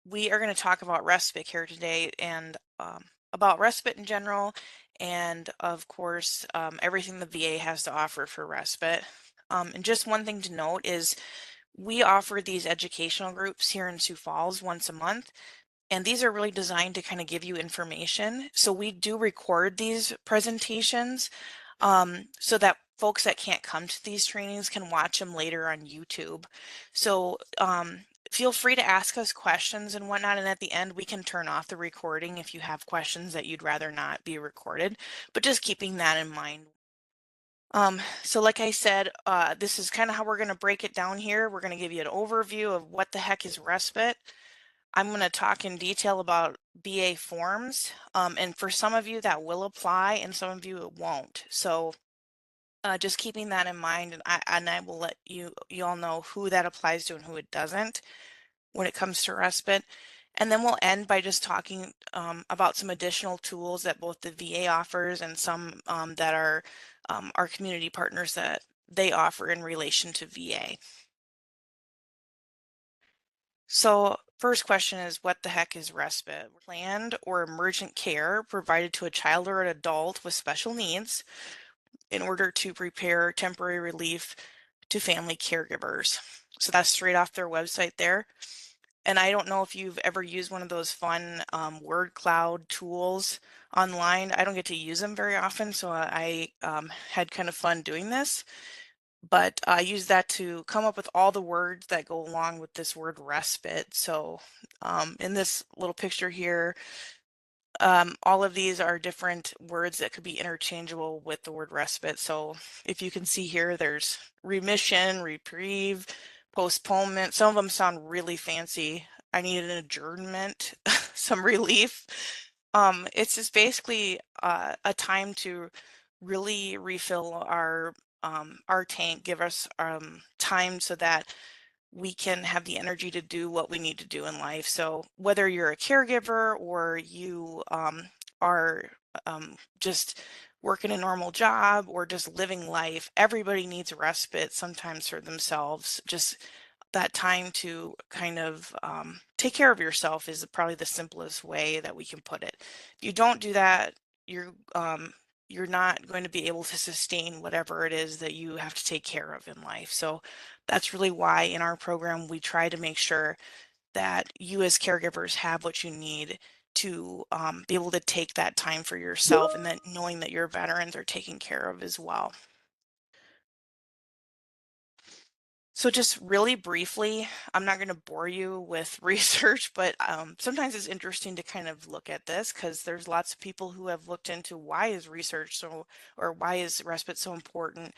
We are going to talk about respite care today and about respite in general, and of course, everything the VA has to offer for respite. And just one thing to note is we offer these educational groups here in Sioux Falls once a month, and these are really designed to kind of give you information. So we do record these presentations so that folks that can't come to these trainings can watch them later on YouTube. So feel free to ask us questions and whatnot. And at the end, we can turn off the recording if you have questions that you'd rather not be recorded, but just keeping that in mind. So like I said, this is kind of how we're going to break it down here. We're going to give you an overview of what the heck is respite. I'm going to talk in detail about BA forms. And for some of you that will apply and some of you it won't. So just keeping that in mind, and I will let you all know who that applies to and who it doesn't when it comes to respite. And then we'll end by just talking about some additional tools that both the VA offers and some that are our community partners that they offer in relation to VA. So first question is, what the heck is respite? Planned or emergent care provided to a child or an adult with special needs in order to prepare temporary relief to family caregivers. So that's straight off their website there. And I don't know if you've ever used one of those fun word cloud tools online. I don't get to use them very often, so I had kind of fun doing this. But I use that to come up with all the words that go along with this word respite. So in this little picture here, all of these are different words that could be interchangeable with the word respite. So if you can see here, there's remission, reprieve, postponement. Some of them sound really fancy. I need an adjournment, some relief. It's just basically a time to really refill our tank, give us time so that we can have the energy to do what we need to do in life. So whether you're a caregiver or you are just working a normal job or just living life, everybody needs respite sometimes for themselves. Just that time to kind of take care of yourself is probably the simplest way that we can put it. If you don't do that, you're not going to be able to sustain whatever it is that you have to take care of in life. So that's really why in our program we try to make sure that you as caregivers have what you need to be able to take that time for yourself, and then knowing that your veterans are taken care of as well. So just really briefly, I'm not going to bore you with research, but sometimes it's interesting to kind of look at this because there's lots of people who have looked into why is research so, or why is respite so important,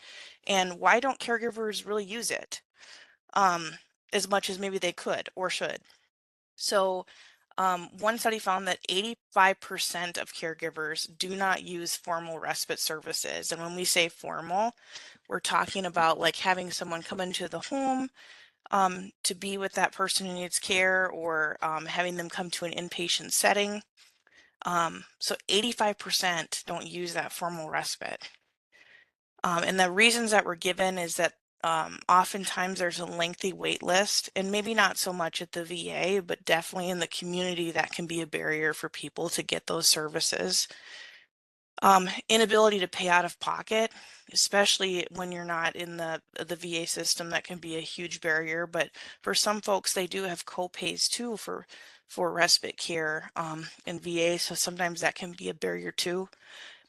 and why don't caregivers really use it um, as much as maybe they could or should. So one study found that 85% of caregivers do not use formal respite services. And when we say formal, we're talking about like having someone come into the home to be with that person who needs care, or having them come to an inpatient setting. So 85% don't use that formal respite. And the reasons that were given is that oftentimes there's a lengthy wait list, and maybe not so much at the VA, but definitely in the community that can be a barrier for people to get those services. Inability to pay out of pocket, especially when you're not in the VA system, that can be a huge barrier. But for some folks, they do have co-pays too for respite care in VA, so sometimes that can be a barrier too.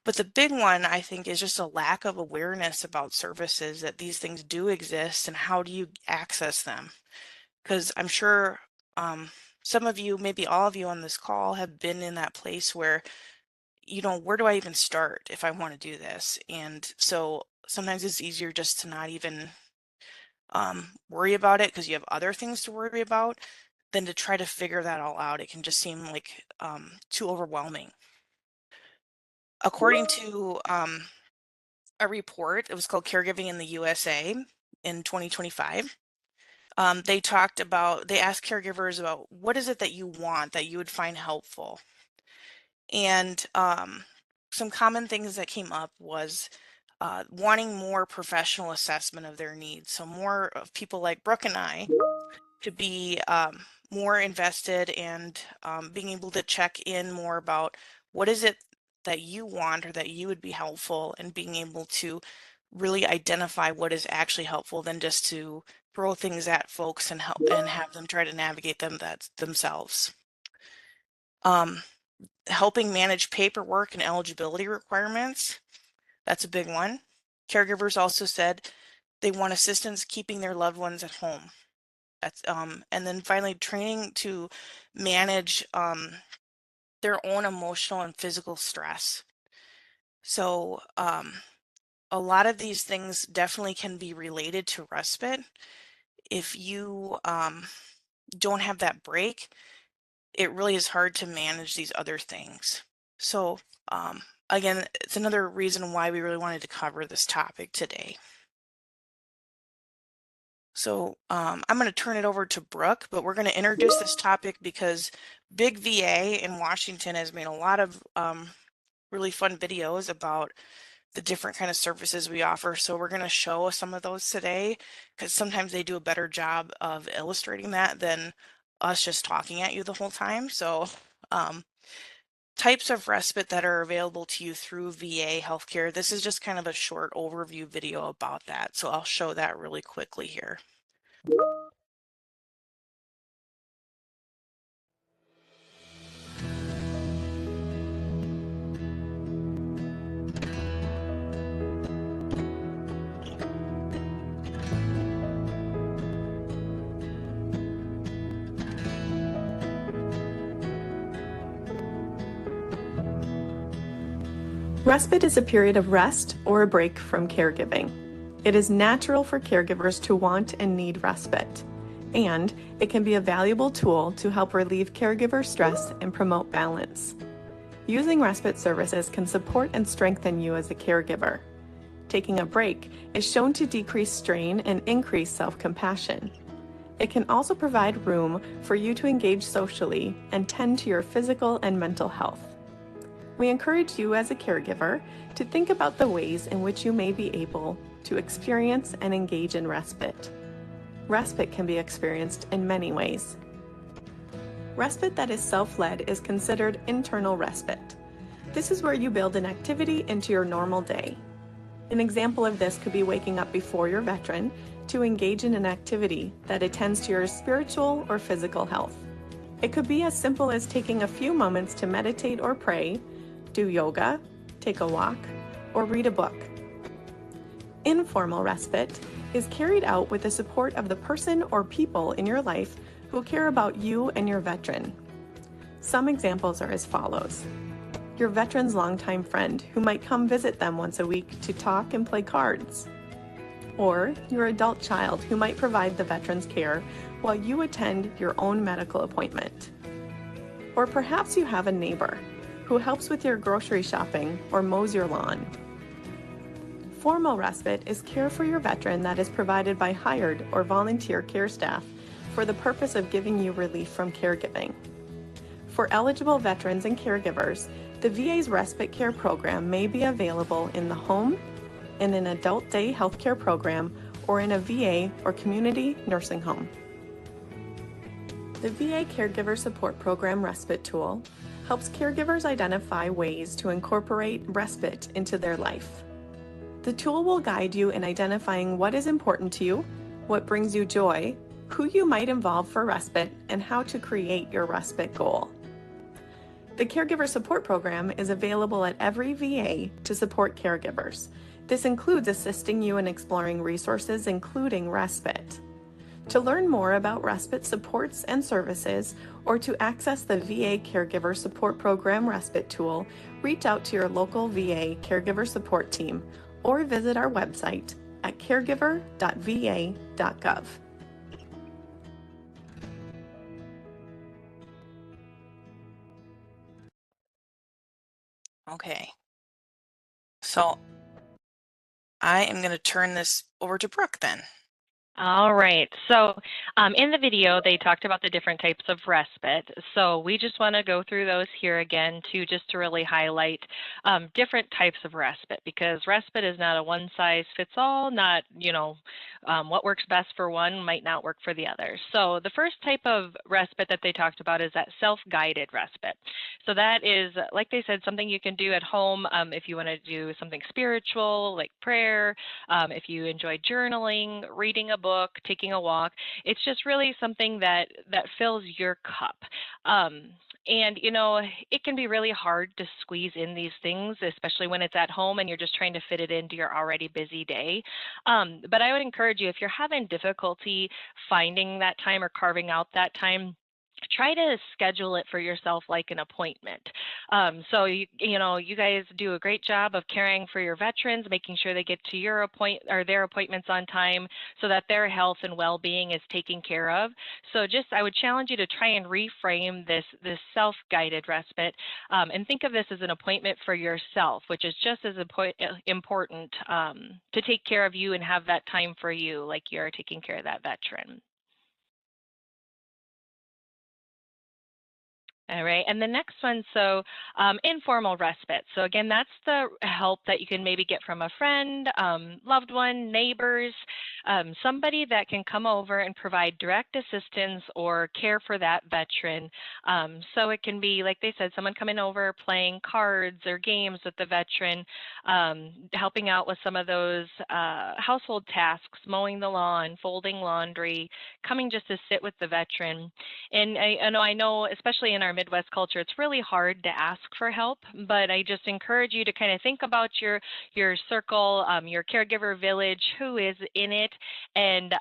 But the big one, I think, is just a lack of awareness about services, that these things do exist and how do you access them? Because I'm sure some of you, maybe all of you on this call, have been in that place where, where do I even start if I want to do this? And so sometimes it's easier just to not even worry about it because you have other things to worry about than to try to figure that all out. It can just seem like too overwhelming. According to a report, it was called Caregiving in the USA in 2025. They asked caregivers about what is it that you want that you would find helpful. And some common things that came up was wanting more professional assessment of their needs. So more of people like Brooke and I to be more invested and being able to check in more about what is it that you want or that you would be helpful, and being able to really identify what is actually helpful than just to throw things at folks and help and have them try to navigate them themselves. Um, Helping manage paperwork and eligibility requirements. That's a big one. Caregivers also said they want assistance keeping their loved ones at home. That's and then finally training to manage their own emotional and physical stress. So a lot of these things definitely can be related to respite. If you don't have that break, it really is hard to manage these other things. So again, it's another reason why we really wanted to cover this topic today. So I'm going to turn it over to Brooke, but we're going to introduce this topic because Big VA in Washington has made a lot of really fun videos about the different kind of services we offer. So we're going to show some of those today because sometimes they do a better job of illustrating that than us just talking at you the whole time. So types of respite that are available to you through VA healthcare. This is just kind of a short overview video about that. So I'll show that really quickly here. Respite is a period of rest or a break from caregiving. It is natural for caregivers to want and need respite, and it can be a valuable tool to help relieve caregiver stress and promote balance. Using respite services can support and strengthen you as a caregiver. Taking a break is shown to decrease strain and increase self-compassion. It can also provide room for you to engage socially and tend to your physical and mental health. We encourage you as a caregiver to think about the ways in which you may be able to experience and engage in respite. Respite can be experienced in many ways. Respite that is self-led is considered internal respite. This is where you build an activity into your normal day. An example of this could be waking up before your veteran to engage in an activity that attends to your spiritual or physical health. It could be as simple as taking a few moments to meditate or pray, do yoga, take a walk, or read a book. Informal respite is carried out with the support of the person or people in your life who care about you and your veteran. Some examples are as follows. Your veteran's longtime friend who might come visit them once a week to talk and play cards. Or your adult child who might provide the veteran's care while you attend your own medical appointment. Or perhaps you have a neighbor who helps with your grocery shopping or mows your lawn. Formal respite is care for your veteran that is provided by hired or volunteer care staff for the purpose of giving you relief from caregiving. For eligible veterans and caregivers, the VA's respite care program may be available in the home, in an adult day healthcare program, or in a VA or community nursing home. The VA Caregiver Support Program Respite Tool helps caregivers identify ways to incorporate respite into their life. The tool will guide you in identifying what is important to you, what brings you joy, who you might involve for respite, and how to create your respite goal. The Caregiver Support Program is available at every VA to support caregivers. This includes assisting you in exploring resources, including respite. To learn more about respite supports and services, or to access the VA Caregiver Support Program Respite Tool, reach out to your local VA Caregiver Support Team or visit our website at caregiver.va.gov. Okay, so I am going to turn this over to Brooke then. All right. So in the video, they talked about the different types of respite. So we just want to go through those here again too, just to really highlight different types of respite, because respite is not a one size fits all, not, what works best for one might not work for the other. So the first type of respite that they talked about is that self-guided respite. So that is, like they said, something you can do at home if you want to do something spiritual, like prayer, if you enjoy journaling, reading a book, taking a walk. It's just really something that fills your cup. Um, and it can be really hard to squeeze in these things, especially when it's at home and you're just trying to fit it into your already busy day. But I would encourage you, if you're having difficulty finding that time or carving out that time, try to schedule it for yourself like an appointment. So you guys do a great job of caring for your veterans, making sure they get to their appointments on time, so that their health and well-being is taken care of. So I would challenge you to try and reframe this self-guided respite, and think of this as an appointment for yourself, which is just as important to take care of you and have that time for you, like you're taking care of that veteran. All right, and the next one, so informal respite. So again, that's the help that you can maybe get from a friend, loved one, neighbors, somebody that can come over and provide direct assistance or care for that veteran. So it can be, like they said, someone coming over, playing cards or games with the veteran, helping out with some of those household tasks, mowing the lawn, folding laundry, coming just to sit with the veteran. And I know, especially in our Midwest culture, it's really hard to ask for help, but I just encourage you to kind of think about your circle, your caregiver village, who is in it, and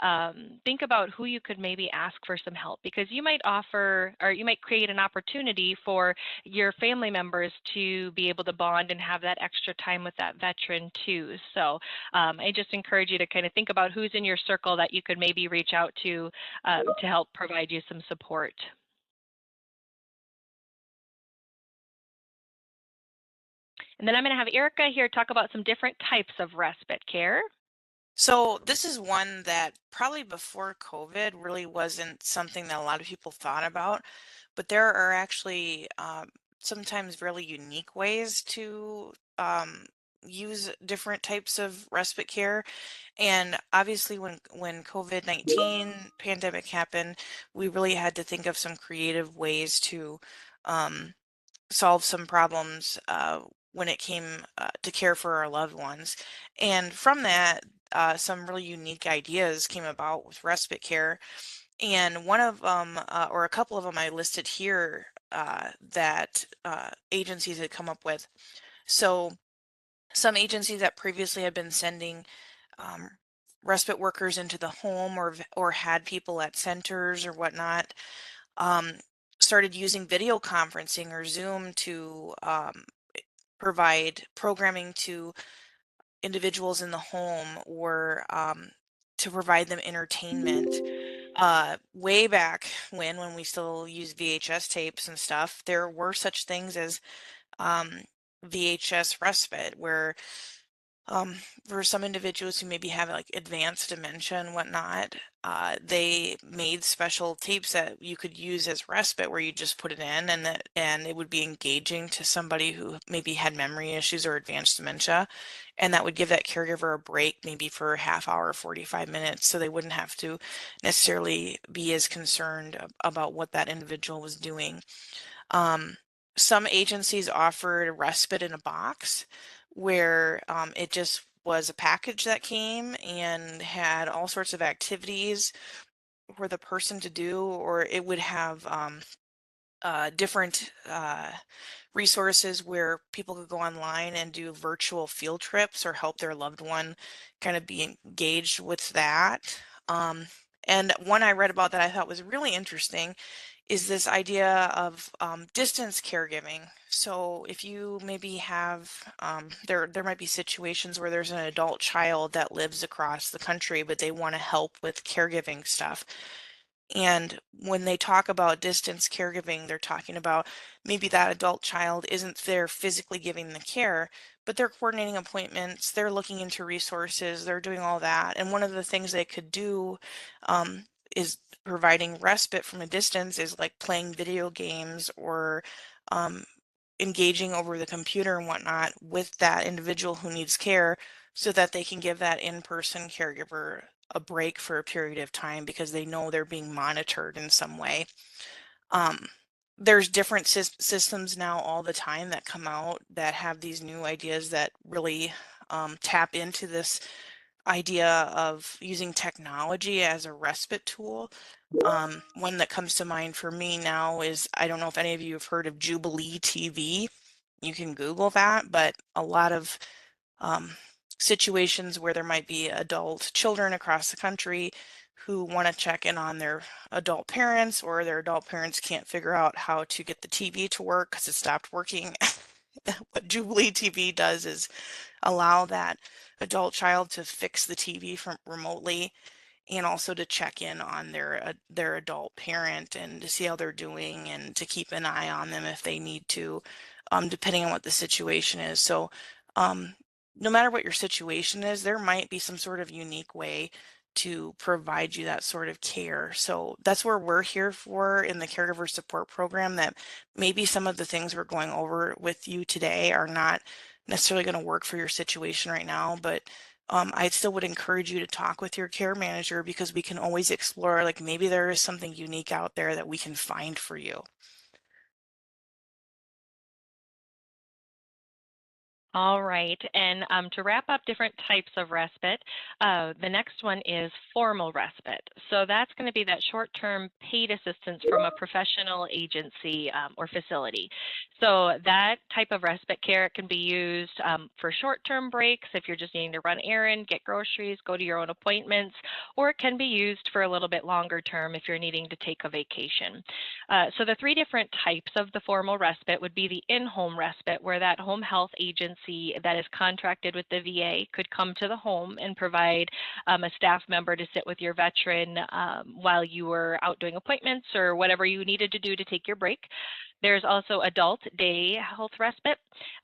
think about who you could maybe ask for some help, because you might offer, or you might create an opportunity for your family members to be able to bond and have that extra time with that veteran too. So I just encourage you to kind of think about who's in your circle that you could maybe reach out to help provide you some support. And then I'm going to have Erica here talk about some different types of respite care. So this is one that probably before COVID really wasn't something that a lot of people thought about, but there are actually sometimes really unique ways to use different types of respite care. And obviously, when COVID-19 pandemic happened, we really had to think of some creative ways to um, solve some problems when it came to care for our loved ones. And from that, some really unique ideas came about with respite care. And one of them, or a couple of them, I listed here that agencies had come up with. So some agencies that previously had been sending um, respite workers into the home, or had people at centers or whatnot, um, started using video conferencing or Zoom to provide programming to individuals in the home, or to provide them entertainment. Way back when we still used VHS tapes and stuff, there were such things as um, VHS respite, where um, for some individuals who maybe have like advanced dementia and whatnot, they made special tapes that you could use as respite, where you just put it in, and it would be engaging to somebody who maybe had memory issues or advanced dementia, and that would give that caregiver a break, maybe for a half hour, 45 minutes, so they wouldn't have to necessarily be as concerned about what that individual was doing. Um, some agencies offered a respite in a box, where it just was a package that came and had all sorts of activities for the person to do, or it would have different resources where people could go online and do virtual field trips or help their loved one kind of be engaged with that. And one I read about that I thought was really interesting is this idea of distance caregiving. So if you maybe have, there might be situations where there's an adult child that lives across the country, but they want to help with caregiving stuff. And when they talk about distance caregiving, they're talking about maybe that adult child isn't there physically giving the care, but they're coordinating appointments, they're looking into resources, they're doing all that. And one of the things they could do is providing respite from a distance is like playing video games or um, engaging over the computer and whatnot with that individual who needs care so that they can give that in-person caregiver a break for a period of time because they know they're being monitored in some way. Um, there's different systems now all the time that come out that have these new ideas that really tap into this idea of using technology as a respite tool. One that comes to mind for me now is, I don't know if any of you have heard of Jubilee TV. You can Google that, but a lot of um, situations where there might be adult children across the country who want to check in on their adult parents, or their adult parents can't figure out how to get the TV to work because it stopped working. What Jubilee TV does is allow that adult child to fix the TV from remotely, and also to check in on their adult parent and to see how they're doing and to keep an eye on them if they need to, depending on what the situation is. So um, no matter what your situation is, there might be some sort of unique way to provide you that sort of care. So that's where we're here for in the caregiver support program, that maybe some of the things we're going over with you today are not necessarily going to work for your situation right now, but I still would encourage you to talk with your care manager because we can always explore, like maybe there is something unique out there that we can find for you. All right, and to wrap up different types of respite, the next one is formal respite. So that's going to be that short-term paid assistance from a professional agency or facility. So that type of respite care can be used for short-term breaks if you're just needing to run errand, get groceries, go to your own appointments, or it can be used for a little bit longer term if you're needing to take a vacation. So the three different types of the formal respite would be the in-home respite, where that home health agency that is contracted with the VA could come to the home and provide a staff member to sit with your veteran while you were out doing appointments or whatever you needed to do to take your break. There's also adult day health respite.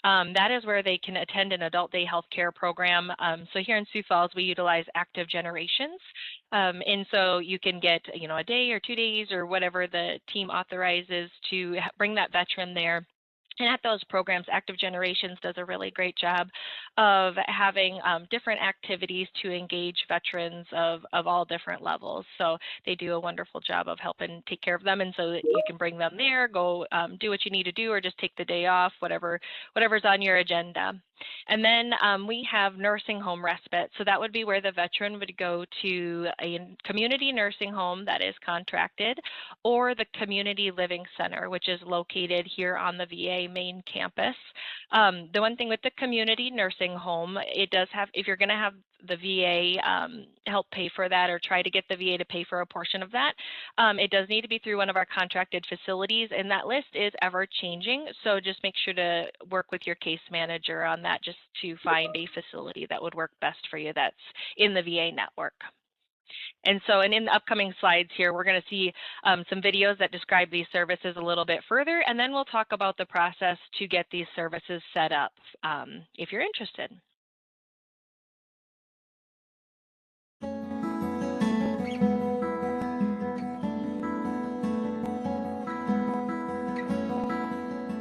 That is where they can attend an adult day health care program. So here in Sioux Falls, we utilize Active Generations. And so you can get, a day or 2 days or whatever the team authorizes to bring that veteran there. And at those programs, Active Generations does a really great job of having different activities to engage veterans of all different levels. So they do a wonderful job of helping take care of them, and so that you can bring them there, go do what you need to do, or just take the day off, whatever's on your agenda. And then we have nursing home respite. So that would be where the veteran would go to a community nursing home that is contracted, or the community living center, which is located here on the VA main campus. The one thing with the community nursing home, it does have, if you're going to have the VA help pay for that, or try to get the VA to pay for a portion of that, it does need to be through one of our contracted facilities, and that list is ever changing. So just make sure to work with your case manager on that, just to find a facility that would work best for you that's in the VA network. And so, and in the upcoming slides here, we're going to see some videos that describe these services a little bit further, and then we'll talk about the process to get these services set up if you're interested.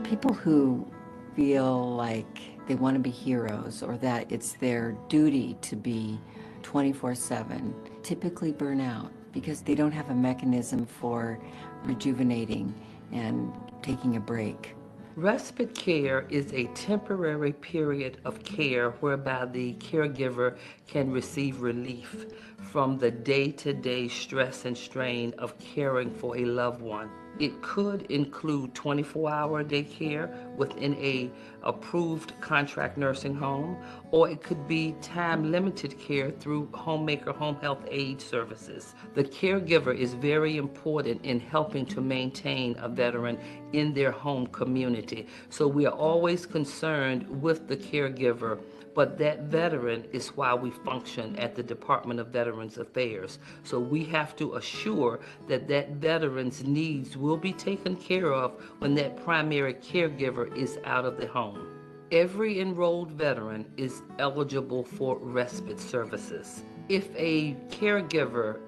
People who feel like they want to be heroes, or that it's their duty to be 24/7, typically burn out because they don't have a mechanism for rejuvenating and taking a break. Respite care is a temporary period of care whereby the caregiver can receive relief from the day-to-day stress and strain of caring for a loved one. It could include 24-hour day care within a approved contract nursing home, or it could be time-limited care through Homemaker Home Health Aid Services. The caregiver is very important in helping to maintain a veteran in their home community. So we are always concerned with the caregiver but that veteran is why we function at the Department of Veterans Affairs. So we have to assure that that veteran's needs will be taken care of when that primary caregiver is out of the home. Every enrolled veteran is eligible for respite services. If a caregiver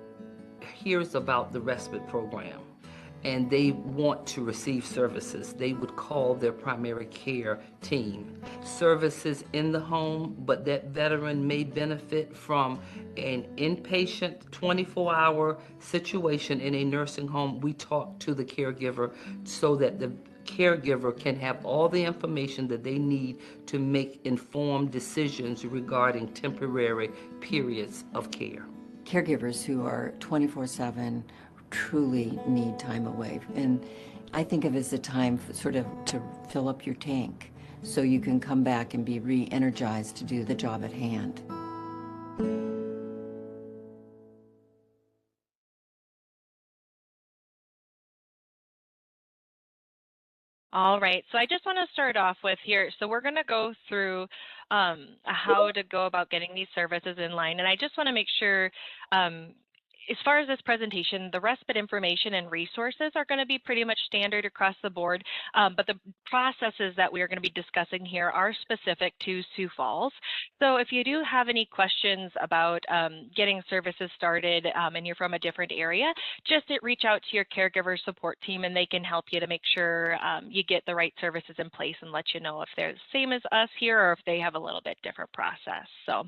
hears about the respite program and they want to receive services, they would call their primary care team. Services in the home, but that veteran may benefit from an inpatient 24-hour situation in a nursing home. We talk to the caregiver so that the caregiver can have all the information that they need to make informed decisions regarding temporary periods of care. Caregivers who are 24/7 truly need time away. And I think of it as a time sort of to fill up your tank so you can come back and be re-energized to do the job at hand. All right, so I just want to start off with here. So we're going to go through how to go about getting these services in line. And I just want to make sure, as far as this presentation, the respite information and resources are going to be pretty much standard across the board, but the processes that we are going to be discussing here are specific to Sioux Falls. So if you do have any questions about getting services started and you're from a different area, just reach out to your caregiver support team and they can help you to make sure you get the right services in place and let you know if they're the same as us here or if they have a little bit different process. So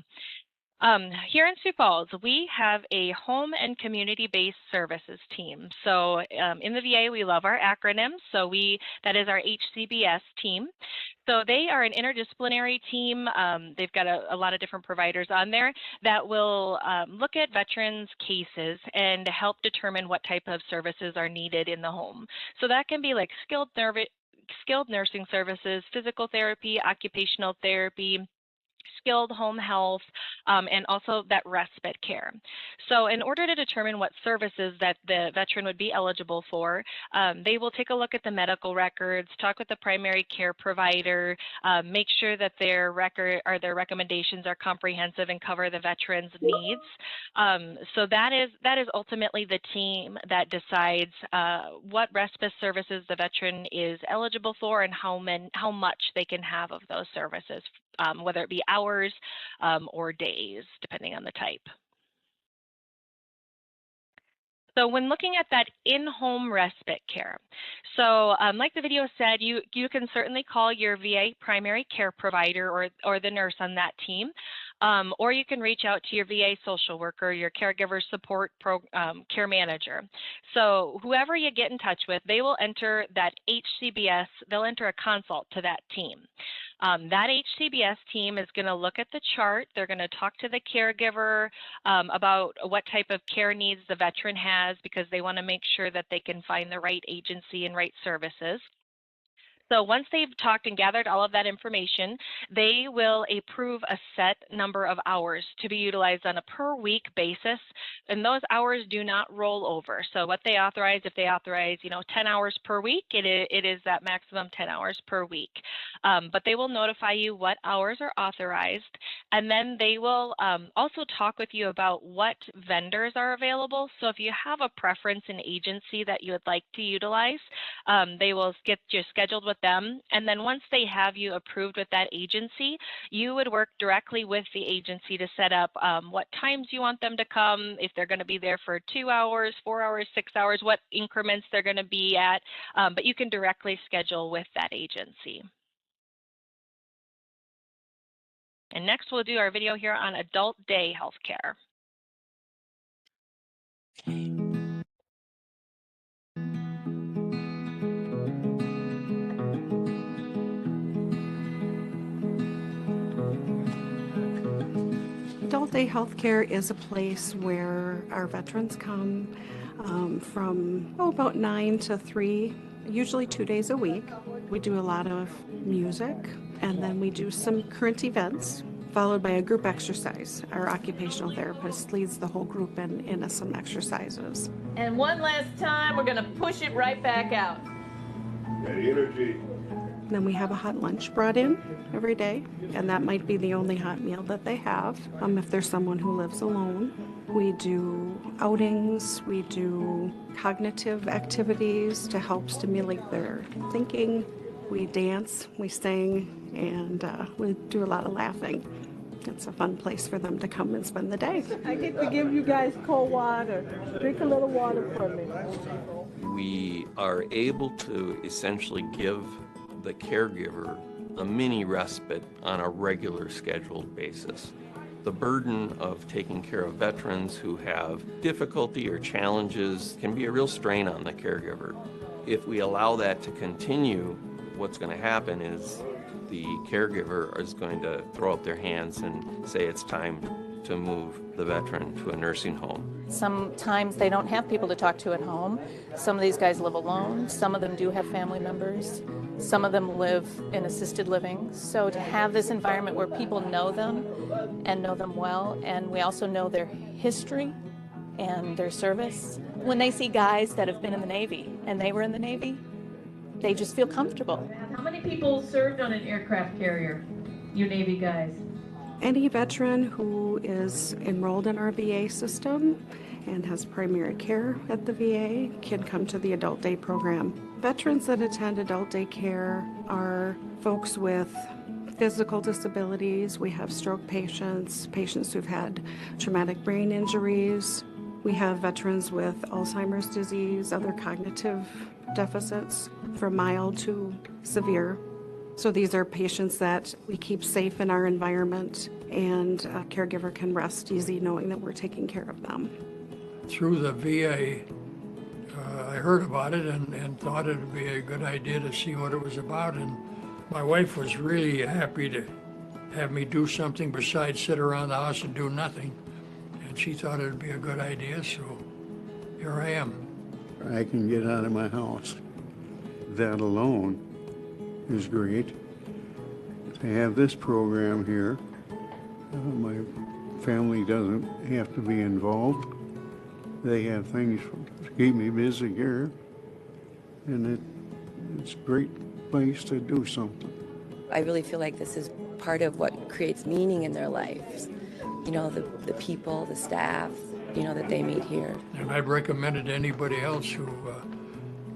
here in Sioux Falls, we have a home and community-based services team. So in the VA, we love our acronyms. So that is our HCBS team. So they are an interdisciplinary team. They've got a lot of different providers on there that will look at veterans' cases and help determine what type of services are needed in the home. So that can be like skilled nursing services, physical therapy, occupational therapy, skilled home health, and also that respite care. So in order to determine what services that the veteran would be eligible for, they will take a look at the medical records, talk with the primary care provider, make sure that their recommendations are comprehensive and cover the veteran's needs. So that is ultimately the team that decides what respite services the veteran is eligible for and how much they can have of those services, whether it be hours or days, depending on the type. So when looking at that in-home respite care, so like the video said, you can certainly call your VA primary care provider or the nurse on that team, or you can reach out to your VA social worker, your caregiver support care manager. So whoever you get in touch with, they will enter that HCBS, they'll enter a consult to that team. That HCBS team is going to look at the chart. They're going to talk to the caregiver about what type of care needs the veteran has because they want to make sure that they can find the right agency and right services. So once they've talked and gathered all of that information, they will approve a set number of hours to be utilized on a per week basis, and those hours do not roll over. So what they authorize, if they authorize, 10 hours per week, it is that maximum 10 hours per week. But they will notify you what hours are authorized, and then they will also talk with you about what vendors are available. So if you have a preference in agency that you would like to utilize, they will get you scheduled with them, and then once they have you approved with that agency, you would work directly with the agency to set up what times you want them to come, if they're going to be there for 2 hours, 4 hours, 6 hours, what increments they're going to be at, but you can directly schedule with that agency. And next we'll do our video here on adult day healthcare. Adult day healthcare is a place where our veterans come from about 9 to 3, usually 2 days a week. We do a lot of music, and then we do some current events, followed by a group exercise. Our occupational therapist leads the whole group in some exercises. And one last time, we're going to push it right back out. That energy. Then we have a hot lunch brought in every day, and that might be the only hot meal that they have if there's someone who lives alone. We do outings, we do cognitive activities to help stimulate their thinking. We dance, we sing, and we do a lot of laughing. It's a fun place for them to come and spend the day. I get to give you guys cold water. Drink a little water for me. We are able to essentially give the caregiver a mini respite on a regular scheduled basis. The burden of taking care of veterans who have difficulty or challenges can be a real strain on the caregiver. If we allow that to continue, what's going to happen is the caregiver is going to throw up their hands and say it's time to move the veteran to a nursing home. Sometimes they don't have people to talk to at home. Some of these guys live alone. Some of them do have family members. Some of them live in assisted living. So to have this environment where people know them and know them well, and we also know their history and their service. When they see guys that have been in the Navy and they were in the Navy, they just feel comfortable. How many people served on an aircraft carrier, you Navy guys? Any veteran who is enrolled in our VA system and has primary care at the VA can come to the adult day program. Veterans that attend adult day care are folks with physical disabilities. We have stroke patients, patients who've had traumatic brain injuries. We have veterans with Alzheimer's disease, other cognitive deficits, from mild to severe. So these are patients that we keep safe in our environment, and a caregiver can rest easy knowing that we're taking care of them. Through the VA, I heard about it and thought it would be a good idea to see what it was about. And my wife was really happy to have me do something besides sit around the house and do nothing. And she thought it would be a good idea, so here I am. I can get out of my house. That alone is great. To have this program here, my family doesn't have to be involved. They have things to keep me busy here, and it's a great place to do something. I really feel like this is part of what creates meaning in their lives. You know, the people, the staff, you know, that they meet here. And I'd recommend it to anybody else who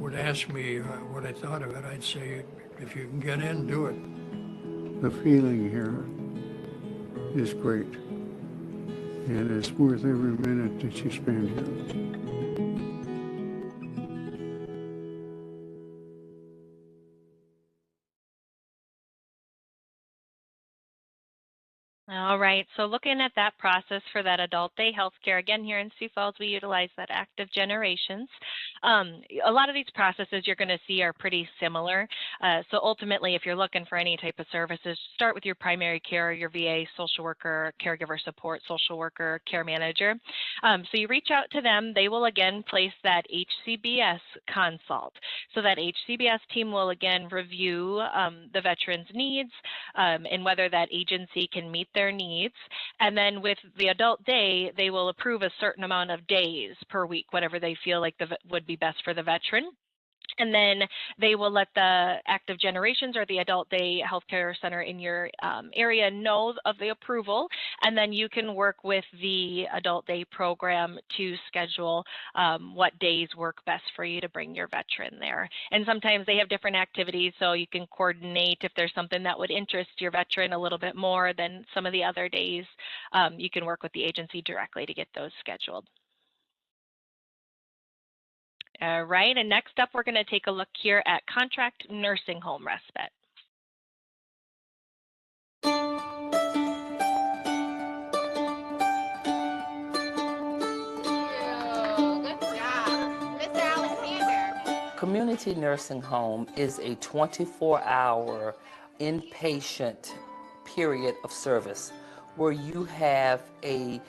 would ask me what I thought of it. I'd say, if you can get in, do it. The feeling here is great, and it's worth every minute that you spend here. All right, so looking at that process for that adult day healthcare, again, here in Sioux Falls, we utilize that Active Generations. A lot of these processes you're going to see are pretty similar. So ultimately, if you're looking for any type of services, start with your primary care, your VA, social worker, caregiver support, social worker, care manager. So you reach out to them. They will again place that HCBS consult. So that HCBS team will again review the veteran's needs and whether that agency can meet their needs. And then with the adult day, they will approve a certain amount of days per week, whatever they feel like would be best for the veteran. And then they will let the Active Generations or the Adult Day Healthcare Center in your area know of the approval. And then you can work with the Adult Day program to schedule what days work best for you to bring your veteran there. And sometimes they have different activities, so you can coordinate if there's something that would interest your veteran a little bit more than some of the other days. You can work with the agency directly to get those scheduled. All right, and next up, we're going to take a look here at contract nursing home respite. Community nursing home is a 24-hour inpatient period of service where you have an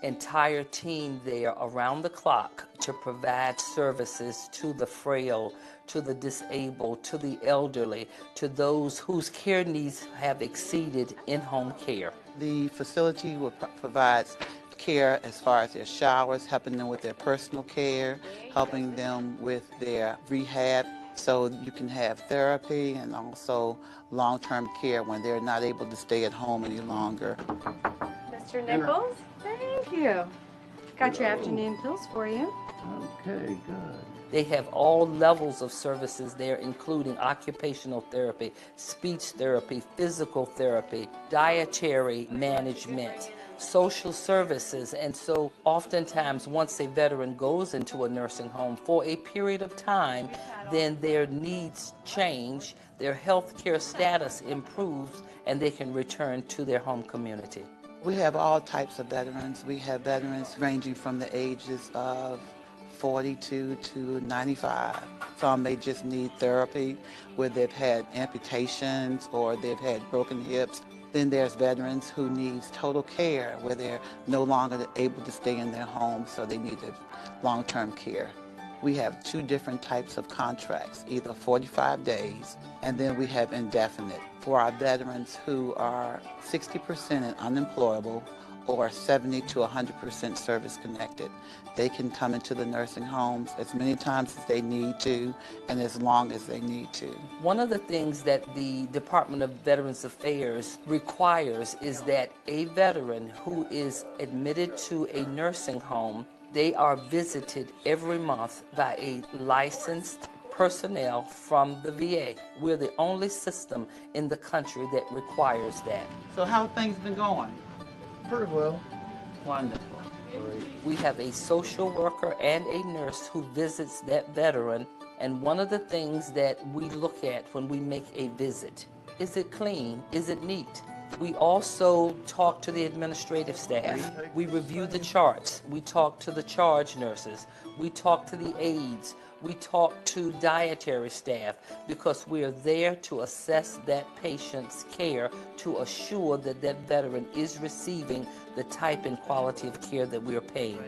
entire team there around the clock to provide services to the frail, to the disabled, to the elderly, to those whose care needs have exceeded in-home care. The facility will provide care as far as their showers, helping them with their personal care, helping them with their rehab So you can have therapy and also long-term care when they're not able to stay at home any longer. Mr. Nichols, thank you. Got your afternoon pills for you. Okay, good. They have all levels of services there, including occupational therapy, speech therapy, physical therapy, dietary management, social services. And so oftentimes once a veteran goes into a nursing home for a period of time, then their needs change, their health care status improves, and they can return to their home community. We have all types of veterans. We have veterans ranging from the ages of 42 to 95. Some may just need therapy where they've had amputations or they've had broken hips. Then there's veterans who need total care where they're no longer able to stay in their home, so they need long-term care. We have two different types of contracts, either 45 days, and then we have indefinite. For our veterans who are 60% and unemployable or 70 to 100% service connected, they can come into the nursing homes as many times as they need to and as long as they need to. One of the things that the Department of Veterans Affairs requires is that a veteran who is admitted to a nursing home, they are visited every month by a licensed personnel from the VA. We're the only system in the country that requires that. So how have things been going? Pretty well. Wonderful. We have a social worker and a nurse who visits that veteran, and one of the things that we look at when we make a visit, is it clean? Is it neat? We also talk to the administrative staff. We review the charts. We talk to the charge nurses. We talk to the aides. We talk to dietary staff because we are there to assess that patient's care to assure that that veteran is receiving the type and quality of care that we are paying.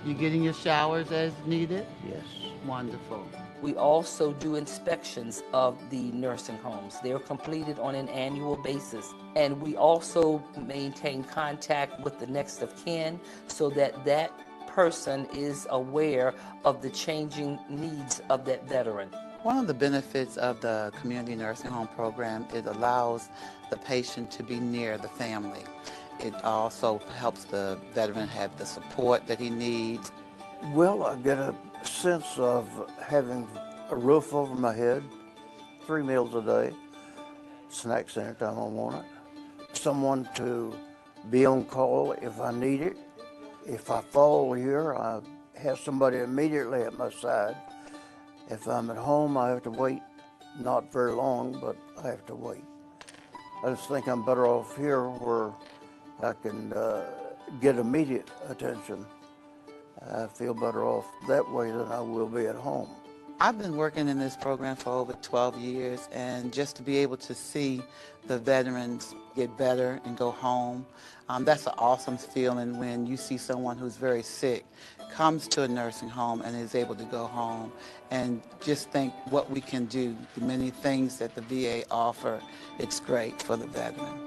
You getting your showers as needed? Yes. Wonderful. We also do inspections of the nursing homes. They're completed on an annual basis. And we also maintain contact with the next of kin so that that person is aware of the changing needs of that veteran. One of the benefits of the community nursing home program, it allows the patient to be near the family. It also helps the veteran have the support that he needs. Well, I get a sense of having a roof over my head, 3 meals a day, snacks anytime I want it, someone to be on call if I need it. If I fall here, I have somebody immediately at my side. If I'm at home, I have to wait, not very long, but I have to wait. I just think I'm better off here where I can get immediate attention. I feel better off that way than I will be at home. I've been working in this program for over 12 years, and just to be able to see the veterans get better and go home, that's an awesome feeling when you see someone who's very sick, comes to a nursing home and is able to go home, and just think what we can do, the many things that the VA offer, it's great for the veteran.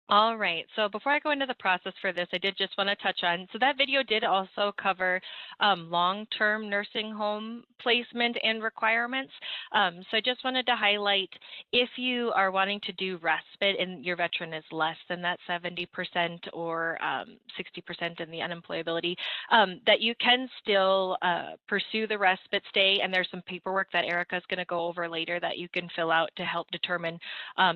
All right, so before I go into the process for this, I did just want to touch on, so that video did also cover long-term nursing home placement and requirements. So I just wanted to highlight, if you are wanting to do respite and your veteran is less than that 70% or 60% in the unemployability, that you can still pursue the respite stay, and there's some paperwork that Erica's going to go over later that you can fill out to help determine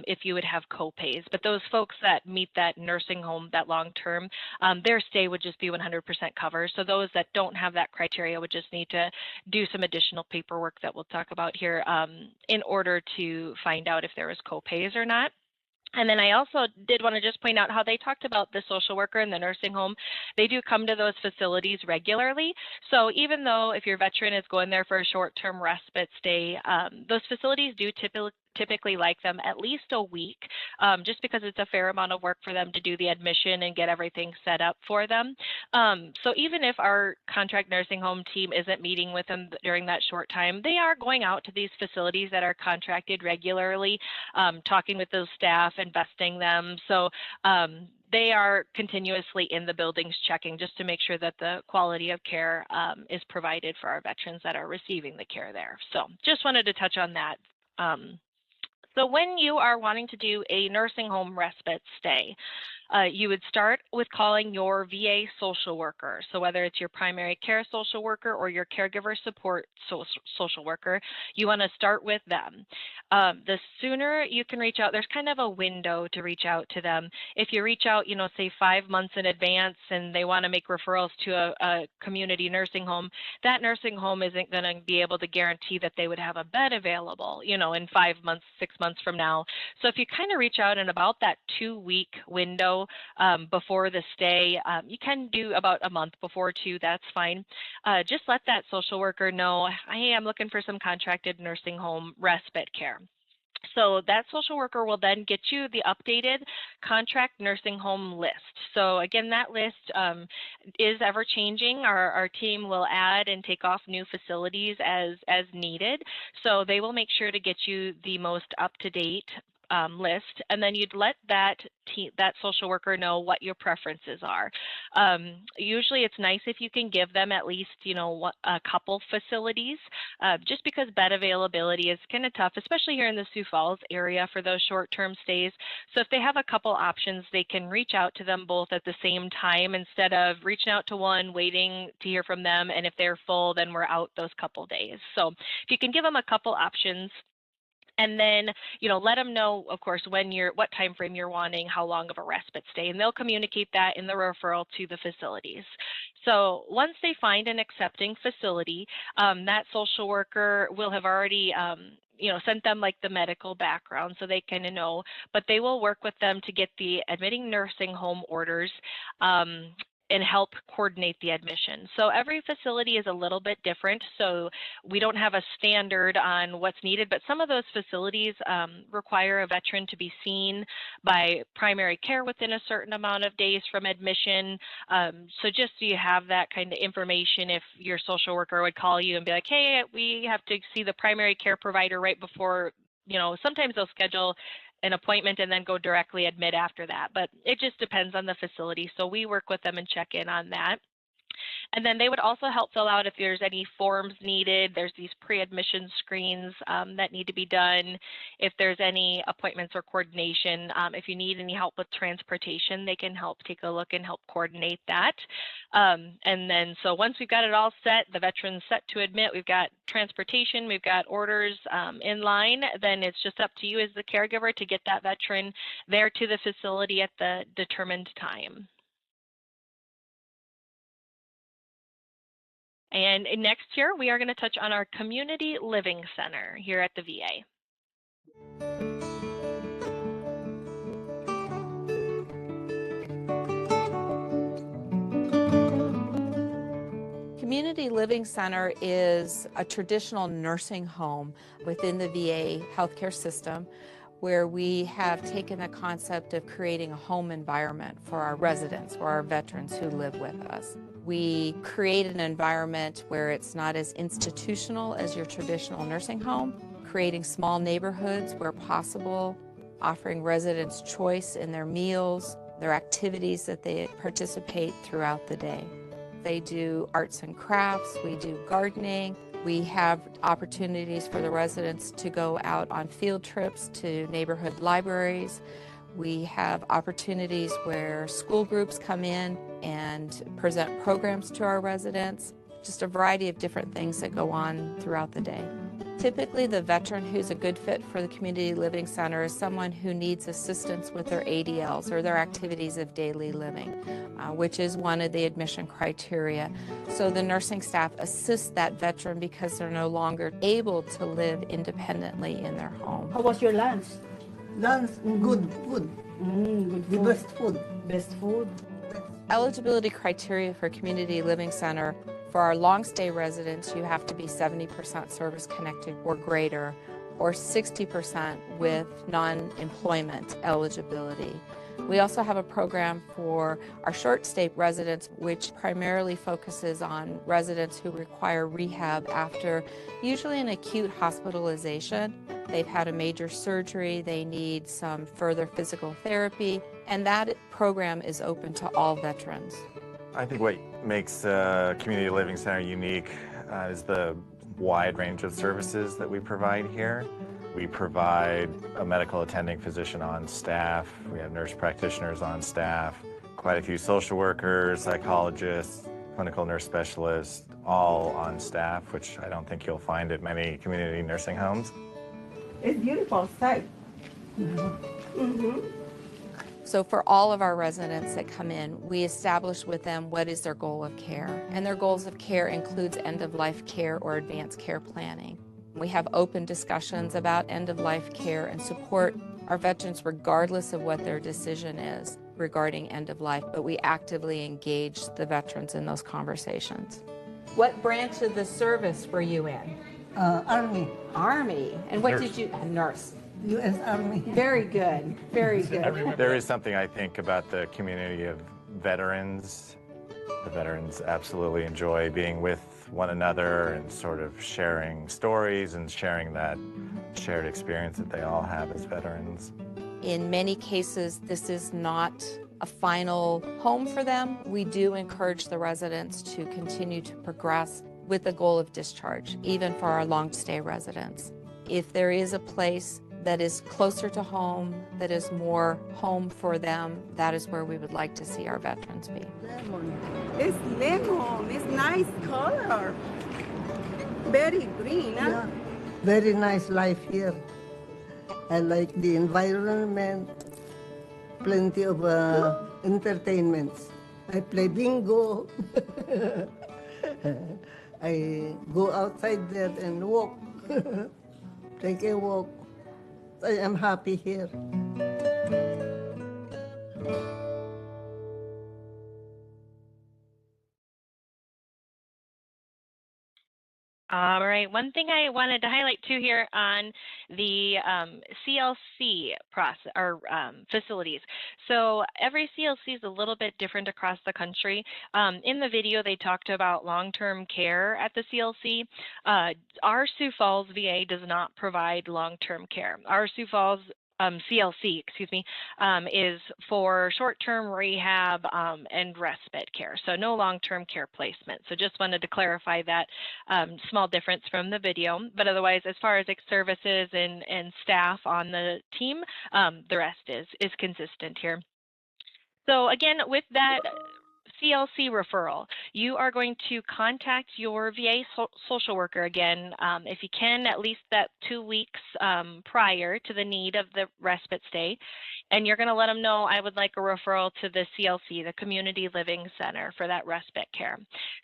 if you would have co-pays. But those folks that meet that nursing home, that long term, their stay would just be 100% covered. So those that don't have that criteria would just need to do some additional paperwork that we'll talk about here in order to find out if there is co-pays or not. And then I also did want to just point out how they talked about the social worker in the nursing home. They do come to those facilities regularly. So even though if your veteran is going there for a short-term respite stay, those facilities do typically like them at least a week, just because it's a fair amount of work for them to do the admission and get everything set up for them. So even if our contract nursing home team isn't meeting with them during that short time, they are going out to these facilities that are contracted regularly, talking with those staff, investing them. So they are continuously in the buildings checking just to make sure that the quality of care is provided for our veterans that are receiving the care there. So just wanted to touch on that. So when you are wanting to do a nursing home respite stay, you would start with calling your VA social worker. So whether it's your primary care social worker or your caregiver support social worker, you want to start with them. The sooner you can reach out, there's kind of a window to reach out to them. If you reach out, you know, say 5 months in advance and they want to make referrals to a community nursing home, that nursing home isn't going to be able to guarantee that they would have a bed available, you know, in 5 months, 6 months from now. So if you kind of reach out in about that 2-week window before the stay, you can do about a month before too, that's fine. Just let that social worker know, hey, I'm looking for some contracted nursing home respite care. So that social worker will then get you the updated contract nursing home list. So again, that list is ever changing. Our team will add and take off new facilities as needed. So they will make sure to get you the most up-to-date list, and then you'd let that social worker know what your preferences are. Usually it's nice if you can give them at least, you know, a couple facilities, just because bed availability is kind of tough, especially here in the Sioux Falls area for those short-term stays. So if they have a couple options, they can reach out to them both at the same time instead of reaching out to one, waiting to hear from them, and if they're full, then we're out those couple days. So if you can give them a couple options, and then, you know, let them know, of course, what time frame you're wanting, how long of a respite stay, and they'll communicate that in the referral to the facilities. So once they find an accepting facility, that social worker will have already you know, sent them like the medical background so they kind of know, but they will work with them to get the admitting nursing home orders and help coordinate the admission. So every facility is a little bit different, so we don't have a standard on what's needed, but some of those facilities require a veteran to be seen by primary care within a certain amount of days from admission. So just so you have that kind of information, if your social worker would call you and be like, hey, we have to see the primary care provider right before, you know, sometimes they'll schedule an appointment and then go directly admit after that, but it just depends on the facility. So we work with them and check in on that. And then they would also help fill out if there's any forms needed. There's these pre-admission screens that need to be done. If there's any appointments or coordination, if you need any help with transportation, they can help take a look and help coordinate that. And then so once we've got it all set, the veteran's set to admit, we've got transportation, we've got orders in line, then it's just up to you as the caregiver to get that veteran there to the facility at the determined time. And next here, we are going to touch on our Community Living Center here at the VA. Community Living Center is a traditional nursing home within the VA healthcare system, where we have taken the concept of creating a home environment for our residents, for our veterans who live with us. We create an environment where it's not as institutional as your traditional nursing home, creating small neighborhoods where possible, offering residents choice in their meals, their activities that they participate throughout the day. They do arts and crafts, we do gardening, we have opportunities for the residents to go out on field trips to neighborhood libraries. We have opportunities where school groups come in and present programs to our residents, just a variety of different things that go on throughout the day. Typically, the veteran who's a good fit for the Community Living Center is someone who needs assistance with their ADLs or their activities of daily living, which is one of the admission criteria. So the nursing staff assists that veteran because they're no longer able to live independently in their home. How was your lunch? Lunch, good food. Good The food. best food. Best food. Eligibility criteria for Community Living Center: for our long-stay residents, you have to be 70% service-connected or greater, or 60% with non-employment eligibility. We also have a program for our short-stay residents, which primarily focuses on residents who require rehab after usually an acute hospitalization. They've had a major surgery, they need some further physical therapy, And that program is open to all veterans. I think what makes Community Living Center unique is the wide range of services that we provide here. We provide a medical attending physician on staff. We have nurse practitioners on staff, quite a few social workers, psychologists, clinical nurse specialists, all on staff, which I don't think you'll find at many community nursing homes. It's beautiful sight. So for all of our residents that come in, we establish with them what is their goal of care. And their goals of care includes end-of-life care or advanced care planning. We have open discussions about end-of-life care and support our veterans regardless of what their decision is regarding end of life, but we actively engage the veterans in those conversations. What branch of the service were you in? Army. Army. And what Nurse. did you, a nurse? U.S. Army. Very good, very good. There is something I think about the community of veterans. The veterans absolutely enjoy being with one another and sort of sharing stories and sharing that shared experience that they all have as veterans. In many cases, this is not a final home for them. We do encourage the residents to continue to progress with the goal of discharge, even for our long stay residents. If there is a place that is closer to home, that is more home for them, that is where we would like to see our veterans be. It's lemon. It's nice color. Very green, huh? Yeah. Very nice life here. I like the environment, plenty of entertainments. I play bingo. I go outside there and walk, take a walk. I am happy here. All right, one thing I wanted to highlight too here on the CLC process or facilities. So every CLC is a little bit different across the country. In the video, they talked about long-term care at the CLC. Our Sioux Falls VA does not provide long-term care. Our Sioux Falls CLC, is for short-term rehab and respite care, so no long-term care placement. So just wanted to clarify that small difference from the video. But otherwise, as far as services and staff on the team, the rest is consistent here. So again, with that CLC referral, you are going to contact your VA social worker again, if you can, at least that 2 weeks prior to the need of the respite stay. And you're going to let them know, I would like a referral to the CLC, the Community Living Center, for that respite care.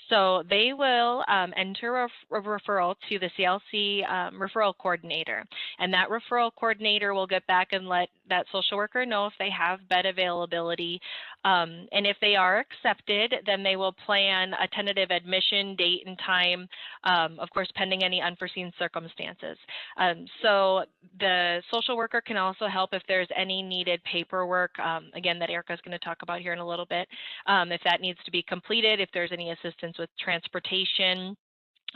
So they will enter a referral to the CLC referral coordinator. And that referral coordinator will get back and let that social worker know if they have bed availability. And if they are accepted, then they will plan a tentative admission date and time, of course, pending any unforeseen circumstances. So the social worker can also help if there's any needed paperwork, again, that Erica is going to talk about here in a little bit, if that needs to be completed, if there's any assistance with transportation,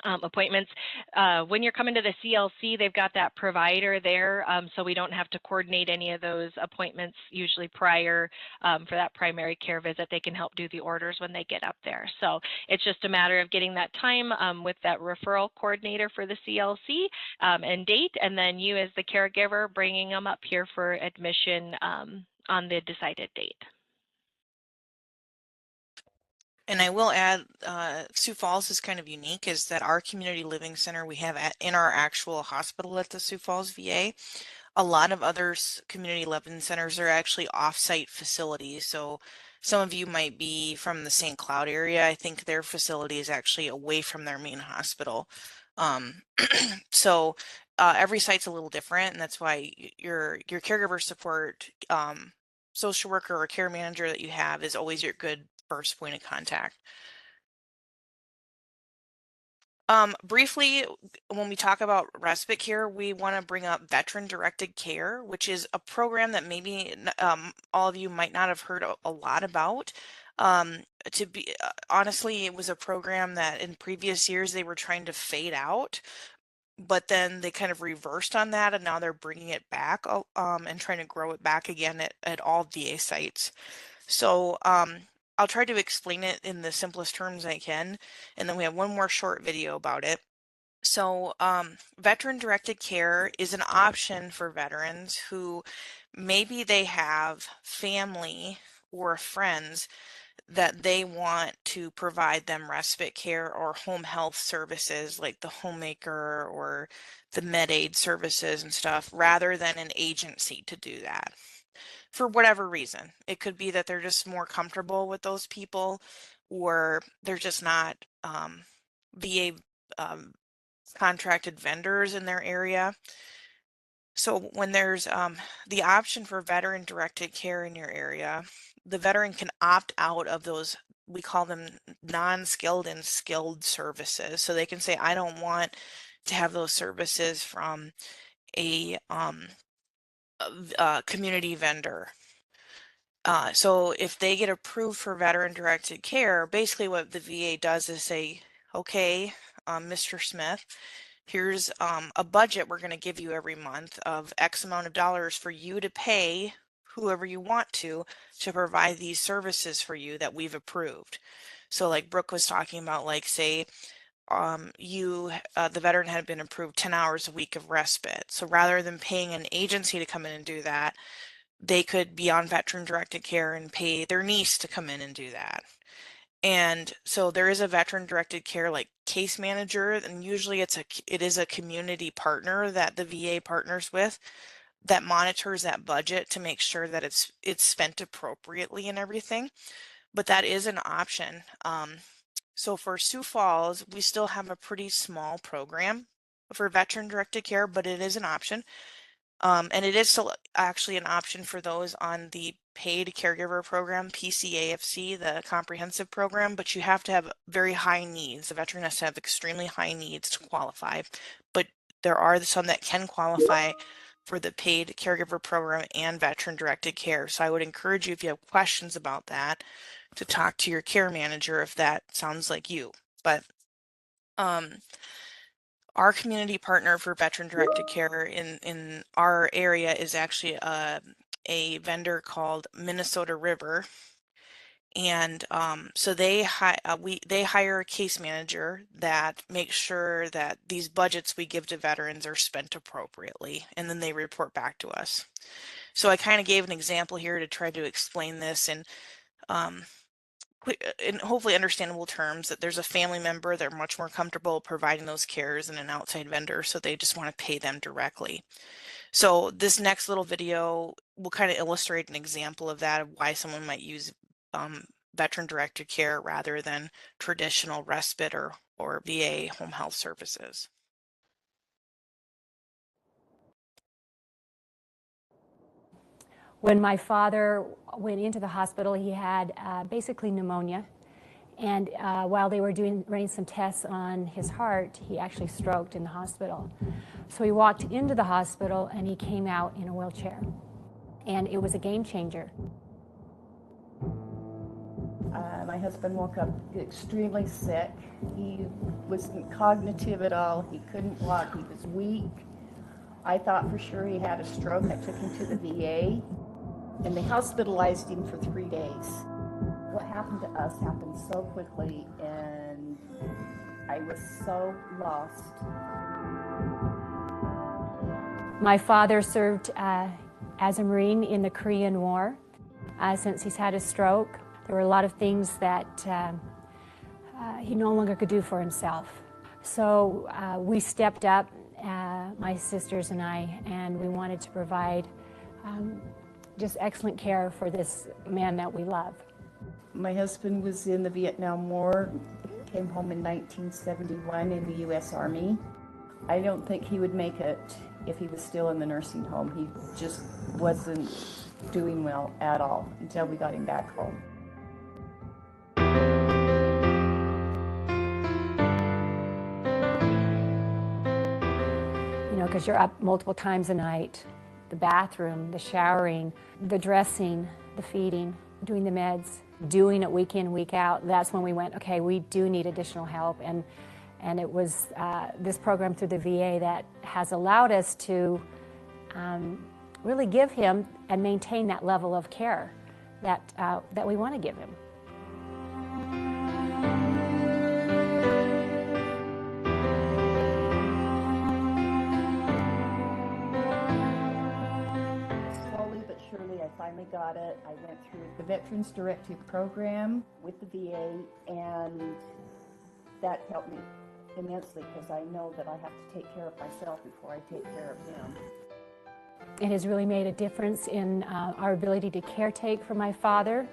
appointments. When you're coming to the CLC, they've got that provider there, so we don't have to coordinate any of those appointments usually prior for that primary care visit. They can help do the orders when they get up there. So it's just a matter of getting that time with that referral coordinator for the CLC and date, and then you as the caregiver bringing them up here for admission on the decided date. And I will add, Sioux Falls is kind of unique, is that our community living center we have in our actual hospital at the Sioux Falls VA. A lot of other community living centers are actually off-site facilities. So some of you might be from the St. Cloud area. I think their facility is actually away from their main hospital. So every site's a little different, and that's why your caregiver support social worker or care manager that you have is always your good first point of contact. Briefly, when we talk about respite care, we want to bring up veteran-directed care, which is a program that maybe all of you might not have heard a lot about. To be honestly, it was a program that in previous years they were trying to fade out. but then they kind of reversed on that, and now they're bringing it back and trying to grow it back again at all VA sites. So I'll try to explain it in the simplest terms I can, and then we have one more short video about it. So veteran-directed care is an option for veterans who maybe they have family or friends that they want to provide them respite care or home health services like the homemaker or the med aid services and stuff, rather than an agency to do that for whatever reason. It could be that they're just more comfortable with those people, or they're just not VA contracted vendors in their area. So when there's the option for veteran directed care in your area, the veteran can opt out of those, we call them non-skilled and skilled services. So they can say, I don't want to have those services from a community vendor. So if they get approved for veteran directed care, basically what the VA does is say, okay, Mr. Smith, here's a budget we're going to give you every month of X amount of dollars for you to pay whoever you want to provide these services for you that we've approved. So like Brooke was talking about, like say the veteran had been approved 10 hours a week of respite. So rather than paying an agency to come in and do that, they could be on veteran directed care and pay their niece to come in and do that. And so there is a veteran directed care like case manager, and usually it is a community partner that the VA partners with that monitors that budget to make sure that it's spent appropriately and everything. But that is an option. So for Sioux Falls, we still have a pretty small program for veteran directed care, but it is an option. And it is still actually an option for those on the paid caregiver program, PCAFC, the comprehensive program, but you have to have very high needs. The veteran has to have extremely high needs to qualify, but there are some that can qualify for the paid caregiver program and veteran directed care. So I would encourage you, if you have questions about that, to talk to your care manager if that sounds like you. But our community partner for veteran directed care in our area is actually a vendor called Minnesota River. And so they hire a case manager that makes sure that these budgets we give to veterans are spent appropriately, and then they report back to us. So I kind of gave an example here to try to explain this in hopefully understandable terms, that there's a family member, they're much more comfortable providing those cares than an outside vendor, so they just want to pay them directly. So this next little video will kind of illustrate an example of that, of why someone might use veteran directed care rather than traditional respite or VA home health services. When my father went into the hospital, he had basically pneumonia. And while they were running some tests on his heart, he actually stroked in the hospital. So he walked into the hospital and he came out in a wheelchair. And it was a game changer. My husband woke up extremely sick. He wasn't cognitive at all. He couldn't walk. He was weak. I thought for sure he had a stroke. I took him to the VA, and they hospitalized him for 3 days. What happened to us happened so quickly, and I was so lost. My father served as a Marine in the Korean War. Since he's had a stroke, there were a lot of things that he no longer could do for himself. So we stepped up, my sisters and I, and we wanted to provide just excellent care for this man that we love. My husband was in the Vietnam War, came home in 1971 in the U.S. Army. I don't think he would make it if he was still in the nursing home. He just wasn't doing well at all until we got him back home. You know, because you're up multiple times a night. The bathroom, the showering, the dressing, the feeding, doing the meds, doing it week in, week out. That's when we went, okay, we do need additional help. And And it was this program through the VA that has allowed us to really give him and maintain that level of care that we want to give him. Slowly but surely, I finally got it. I went through the Veterans Directive program with the VA, and that helped me immensely because I know that I have to take care of myself before I take care of him. It has really made a difference in our ability to caretake for my father.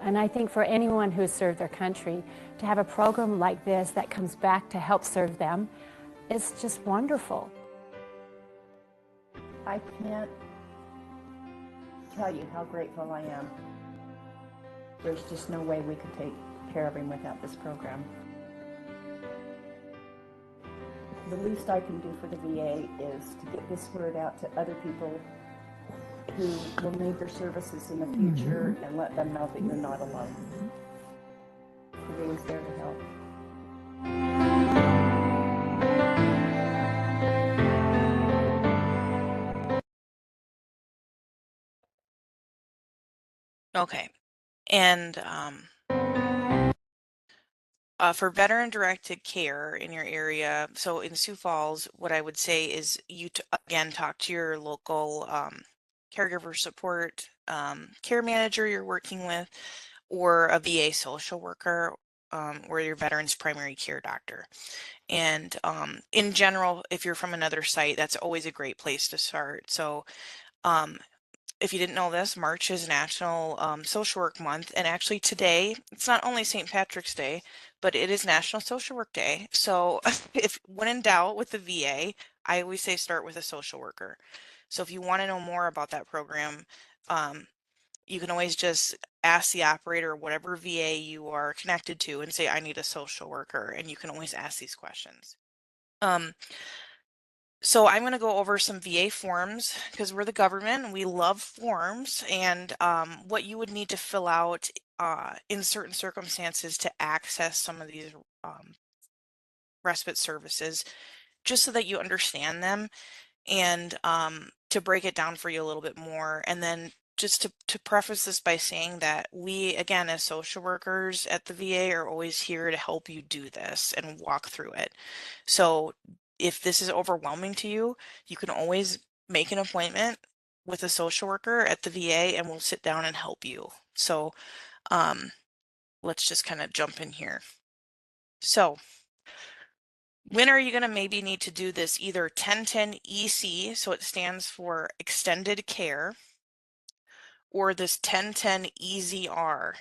And I think for anyone who's served their country, to have a program like this that comes back to help serve them, it's just wonderful. I can't tell you how grateful I am. There's just no way we could take care of him without this program. The least I can do for the VA is to get this word out to other people who will need their services in the future and let them know that you're not alone. The VA is there to help. Okay, and for veteran-directed care in your area, so in Sioux Falls, what I would say is you again talk to your local caregiver support care manager you're working with, or a VA social worker, or your veteran's primary care doctor. And in general, if you're from another site, that's always a great place to start. So if you didn't know this, March is National Social Work Month, and actually today, it's not only St. Patrick's Day, but it is National Social Work Day. So if when in doubt with the VA, I always say start with a social worker. So if you want to know more about that program, you can always just ask the operator or whatever VA you are connected to and say, I need a social worker, and you can always ask these questions. So I'm going to go over some VA forms because we're the government and we love forms, and what you would need to fill out in certain circumstances to access some of these respite services, just so that you understand them, and to break it down for you a little bit more. And then just to preface this by saying that we, again, as social workers at the VA, are always here to help you do this and walk through it. So if this is overwhelming to you, you can always make an appointment with a social worker at the VA and we'll sit down and help you. So let's just kind of jump in here. So when are you going to maybe need to do this? Either 1010 EC, so it stands for extended care, or this 1010 EZR.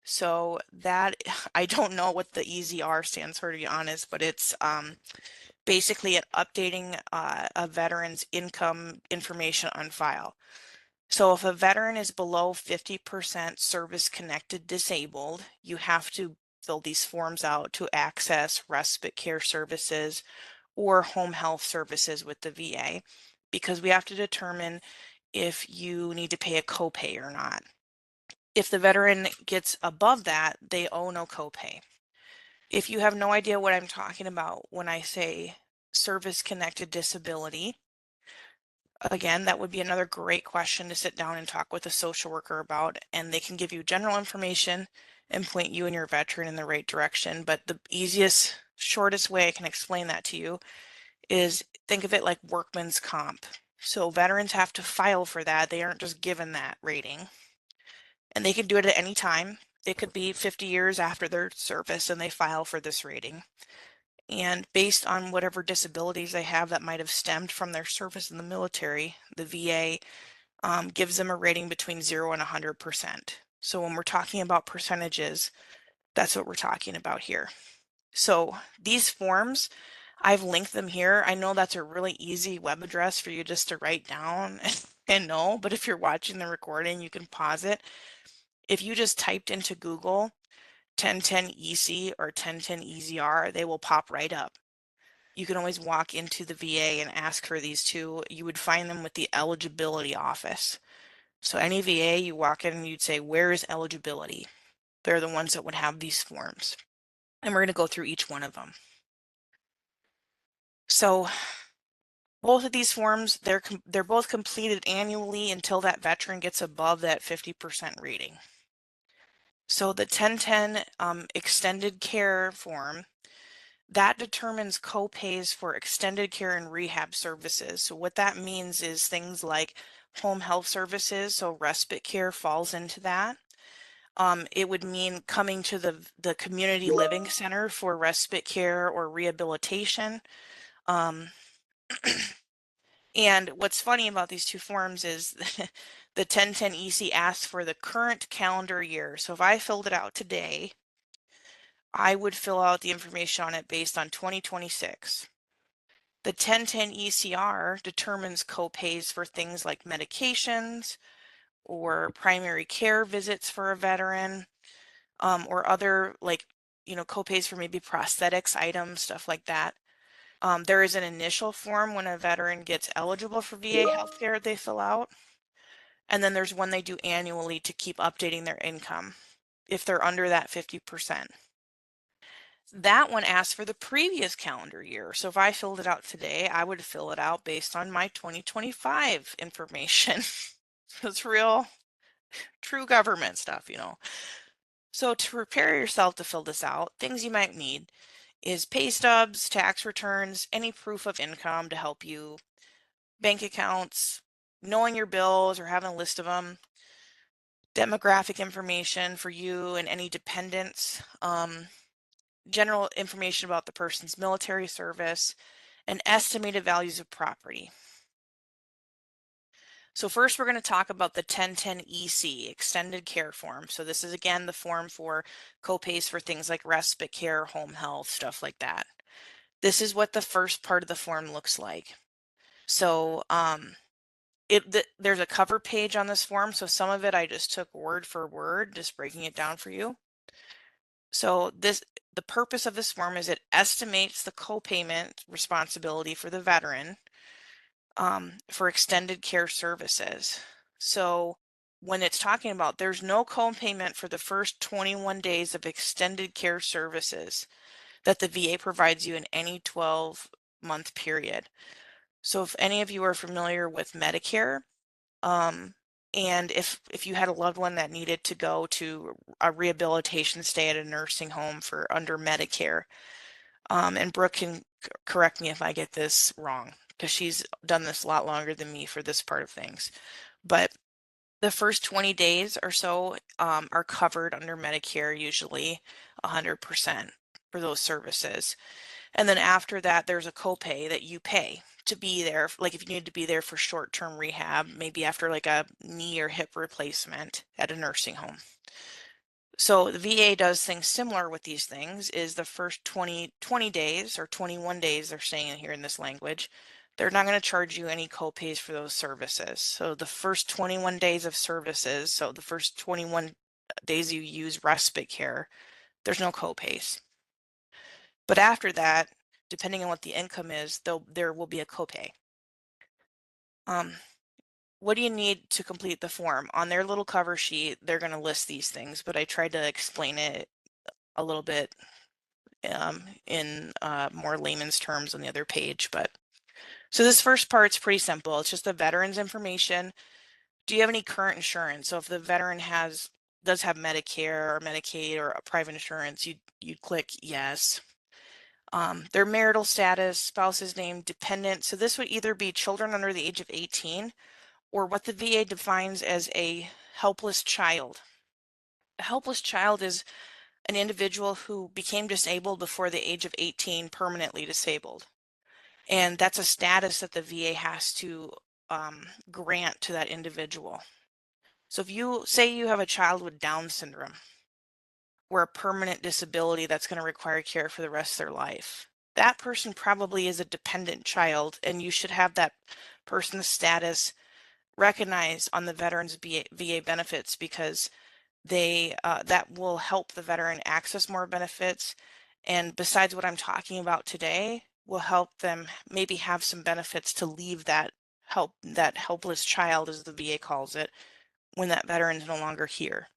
So that, I don't know what the EZR stands for, to be honest, but it's basically an updating a veteran's income information on file. So if a veteran is below 50% service-connected disabled, you have to fill these forms out to access respite care services or home health services with the VA, because we have to determine if you need to pay a copay or not. If the veteran gets above that, they owe no copay. If you have no idea what I'm talking about when I say service-connected disability, again, that would be another great question to sit down and talk with a social worker about, and they can give you general information and point you and your veteran in the right direction. But the easiest, shortest way I can explain that to you is think of it like workman's comp. So veterans have to file for that. They aren't just given that rating. And they can do it at any time. It could be 50 years after their service and they file for this rating. And based on whatever disabilities they have that might have stemmed from their service in the military, the VA gives them a rating between 0 and 100%. So when we're talking about percentages, that's what we're talking about here. So these forms, I've linked them here. I know that's a really easy web address for you just to write down and know, but if you're watching the recording, you can pause it. If you just typed into Google 1010 EC or 1010 EZR, they will pop right up. You can always walk into the VA and ask for these two. You would find them with the eligibility office. So any VA, you walk in and you'd say, where is eligibility? They're the ones that would have these forms. And we're going to go through each one of them. So both of these forms, they're both completed annually until that veteran gets above that 50% rating. So the 1010 extended care form, that determines co-pays for extended care and rehab services. So what that means is things like home health services, so respite care falls into that. It would mean coming to the community living center for respite care or rehabilitation. And what's funny about these two forms is the 1010 EC asks for the current calendar year. So if I filled it out today, I would fill out the information on it based on 2026. The 1010 ECR determines co-pays for things like medications or primary care visits for a veteran, or other co-pays for maybe prosthetics items, stuff like that. There is an initial form when a veteran gets eligible for VA healthcare they fill out. And then there's one they do annually to keep updating their income if they're under that 50%. That one asks for the previous calendar year. So if I filled it out today, I would fill it out based on my 2025 information. It's real, true government stuff, you know. So to prepare yourself to fill this out, things you might need is pay stubs, tax returns, any proof of income to help you, bank accounts, knowing your bills or having a list of them, demographic information for you and any dependents, general information about the person's military service, and estimated values of property. So first we're going to talk about the 1010 EC, extended care form. So this is again the form for co-pays for things like respite care, home health, stuff like that. This is what the first part of the form looks like. So there's a cover page on this form, so some of it I just took word for word, just breaking it down for you. So the purpose of this form is it estimates the co-payment responsibility for the veteran for extended care services. So when it's talking about there's no co-payment for the first 21 days of extended care services that the VA provides you in any 12-month period. So if any of you are familiar with Medicare, and if you had a loved one that needed to go to a rehabilitation stay at a nursing home for under Medicare, and Brooke can correct me if I get this wrong, because she's done this a lot longer than me for this part of things. But the first 20 days or so are covered under Medicare, usually 100% for those services. And then after that, there's a copay that you pay to be there. Like if you need to be there for short-term rehab, maybe after like a knee or hip replacement at a nursing home. So the VA does things similar with these things, is the first 20 days or 21 days, they're saying here in this language, they're not going to charge you any co-pays for those services. So the first 21 days of services, so the first 21 days you use respite care, there's no co-pays. But after that, depending on what the income is, there will be a copay. What do you need to complete the form? On their little cover sheet, they're going to list these things, but I tried to explain it a little bit in more layman's terms on the other page. But so this first part's pretty simple. It's just the veteran's information. Do you have any current insurance? So if the veteran does have Medicare or Medicaid or a private insurance, you'd click yes. Their marital status, spouse's name, dependent. So this would either be children under the age of 18 or what the VA defines as a helpless child. A helpless child is an individual who became disabled before the age of 18, permanently disabled. And that's a status that the VA has to grant to that individual. So if you say you have a child with Down syndrome or a permanent disability that's going to require care for the rest of their life, that person probably is a dependent child, and you should have that person's status recognized on the veterans VA benefits, because that will help the veteran access more benefits. And besides what I'm talking about today, will help them maybe have some benefits to leave that helpless child, as the VA calls it, when that veteran is no longer here.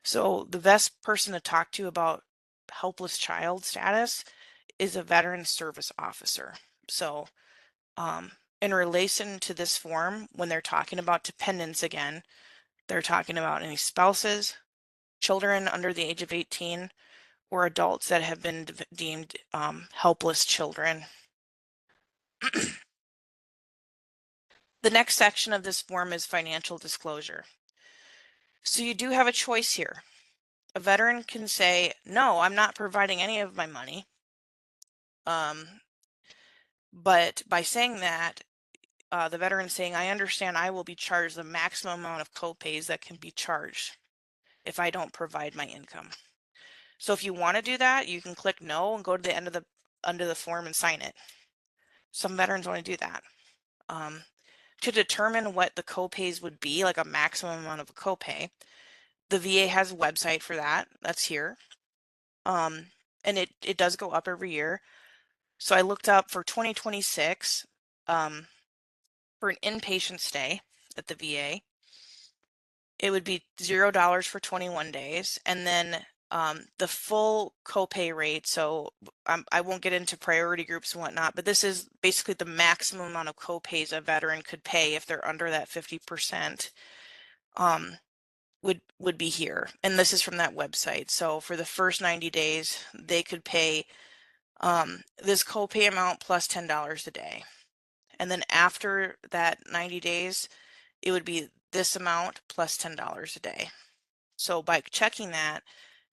So the best person to talk to about helpless child status is a veteran service officer. So in relation to this form, when they're talking about dependents again, they're talking about any spouses, children under the age of 18, or adults that have been deemed helpless children. The next section of this form is financial disclosure. So you do have a choice here. A veteran can say, no, I'm not providing any of my money. But by saying that, the veteran saying, I understand I will be charged the maximum amount of copays that can be charged if I don't provide my income. So if you want to do that, you can click no and go to the end of the under the form and sign it. Some veterans want to do that. To determine what the copays would be, like a maximum amount of a copay, the VA has a website for that. That's here. And it does go up every year. So I looked up for 2026 for an inpatient stay at the VA. It would be $0 for 21 days. And then the full copay rate, so I won't get into priority groups and whatnot, but this is basically the maximum amount of copays a veteran could pay if they're under that 50%, would be here. And this is from that website. So for the first 90 days, they could pay this copay amount plus $10 a day. And then after that 90 days, it would be this amount plus $10 a day. So by checking that,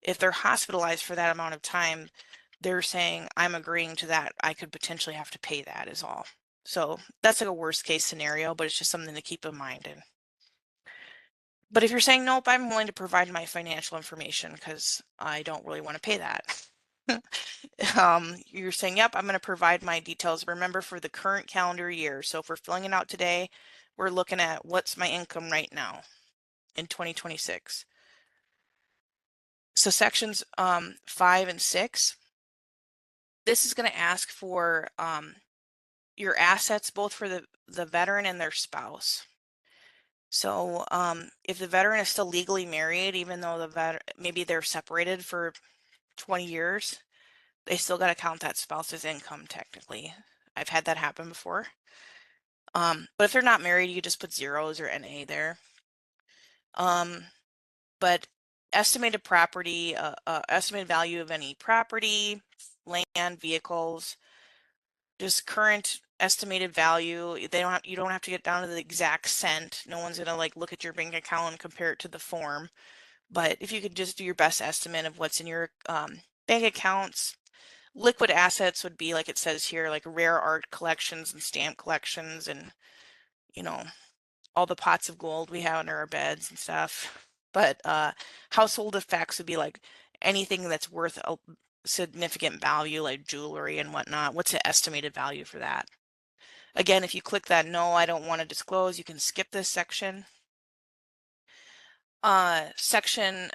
if they're hospitalized for that amount of time, they're saying, I'm agreeing to that. I could potentially have to pay that is all. So that's like a worst case scenario, but it's just something to keep in mind. But if you're saying, nope, I'm willing to provide my financial information because I don't really want to pay that. You're saying, yep, I'm going to provide my details. Remember, for the current calendar year. So if we're filling it out today, we're looking at what's my income right now in 2026. So sections 5 and 6, this is going to ask for your assets, both for the veteran and their spouse. So if the veteran is still legally married, even though maybe they're separated for 20 years, they still got to count that spouse's income technically. I've had that happen before. But if they're not married, you just put zeros or NA there. But estimated property, estimated value of any property, land, vehicles, just current estimated value. You don't have to get down to the exact cent. No one's gonna like look at your bank account and compare it to the form. But if you could just do your best estimate of what's in your bank accounts. Liquid assets would be, like it says here, like rare art collections and stamp collections and, you know, all the pots of gold we have under our beds and stuff. But household effects would be like anything that's worth a significant value, like jewelry and whatnot. What's the estimated value for that? Again, if you click that no, I don't want to disclose, you can skip this section. Section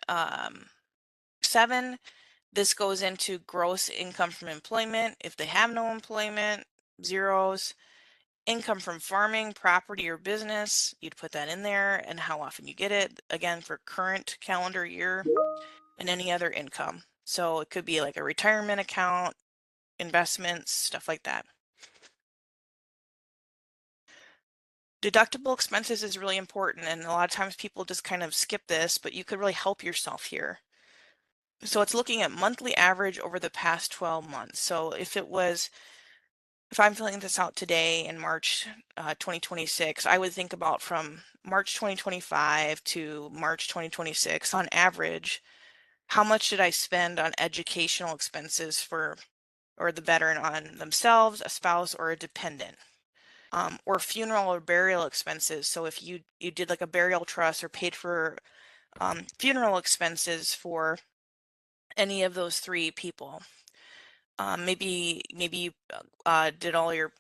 7, this goes into gross income from employment. If they have no employment, zeros. Income from farming, property, or business, you'd put that in there and how often you get it. Again, for current calendar year, and any other income. So it could be like a retirement account, investments, stuff like that. Deductible expenses is really important, and a lot of times people just kind of skip this, but you could really help yourself here. So it's looking at monthly average over the past 12 months. So if I'm filling this out today in March 2026, I would think about from March 2025 to March 2026, on average, how much did I spend on educational expenses or the veteran on themselves, a spouse, or a dependent? Or funeral or burial expenses. So if you did like a burial trust or paid for funeral expenses for any of those 3 people. Maybe you did all your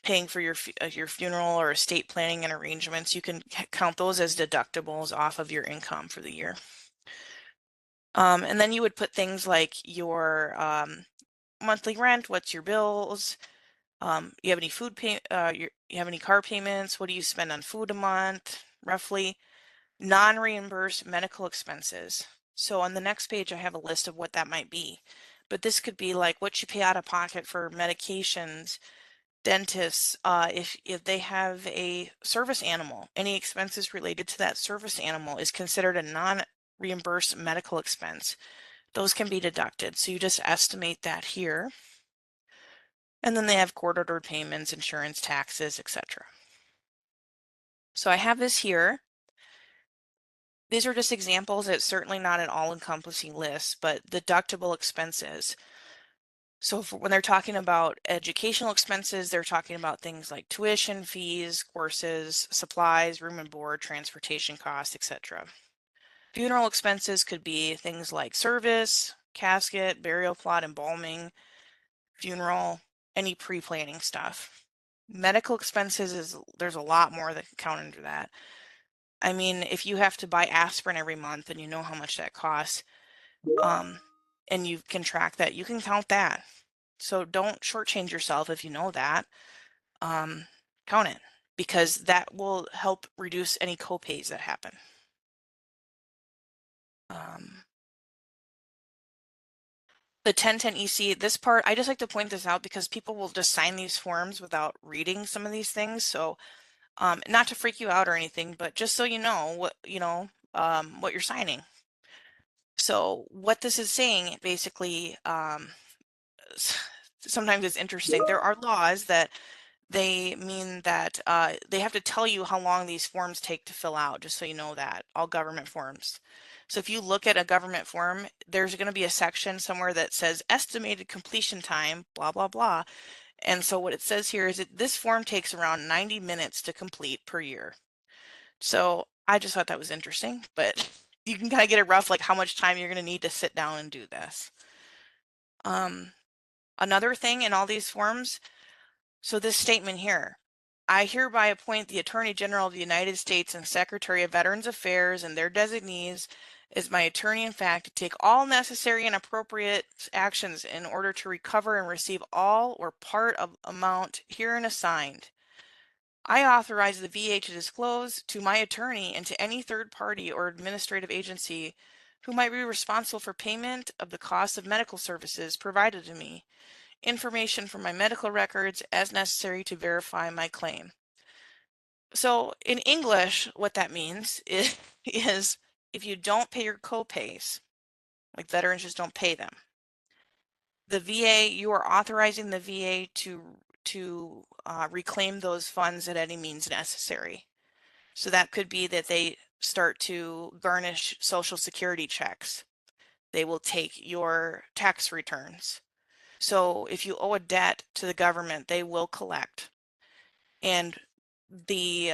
paying for your funeral or estate planning and arrangements. You can count those as deductibles off of your income for the year. And then you would put things like your monthly rent, what's your bills, you have any food pay, you have any car payments, what do you spend on food a month, roughly. Non-reimbursed medical expenses. So on the next page, I have a list of what that might be. but this could be like what you pay out of pocket for medications, dentists, if they have a service animal, any expenses related to that service animal is considered a non-reimbursed medical expense. Those can be deducted. So you just estimate that here. And then they have court ordered payments, insurance, taxes, etc. So I have this here. These are just examples. It's certainly not an all-encompassing list, but deductible expenses. So when they're talking about educational expenses, they're talking about things like tuition fees, courses, supplies, room and board, transportation costs, etc. Funeral expenses could be things like service, casket, burial plot, embalming, funeral, any pre-planning stuff. Medical expenses there's a lot more that can count under that. I mean, if you have to buy aspirin every month and you know how much that costs, and you can track that, you can count that. So don't shortchange yourself if you know that. Count it, because that will help reduce any copays that happen. The 1010 EC, this part, I just like to point this out because people will just sign these forms without reading some of these things. So not to freak you out or anything, but just so you know what you're signing. So what this is saying basically, sometimes it's interesting. There are laws that they mean that they have to tell you how long these forms take to fill out, just so you know that, all government forms. So if you look at a government form, there's going to be a section somewhere that says estimated completion time, blah, blah, blah. And so what it says here is that this form takes around 90 minutes to complete per year. So I just thought that was interesting, but you can kind of get a rough like how much time you're going to need to sit down and do this. Another thing in all these forms, so this statement here, I hereby appoint the Attorney General of the United States and Secretary of Veterans Affairs and their designees as my attorney in fact to take all necessary and appropriate actions in order to recover and receive all or part of amount herein assigned. I authorize the VA to disclose to my attorney and to any third party or administrative agency who might be responsible for payment of the cost of medical services provided to me, information from my medical records as necessary to verify my claim. So in English, what that means is if you don't pay your copays, like veterans just don't pay them, the VA, you are authorizing the VA to reclaim those funds at any means necessary. So that could be that they start to garnish Social Security checks. They will take your tax returns. So if you owe a debt to the government, they will collect. And the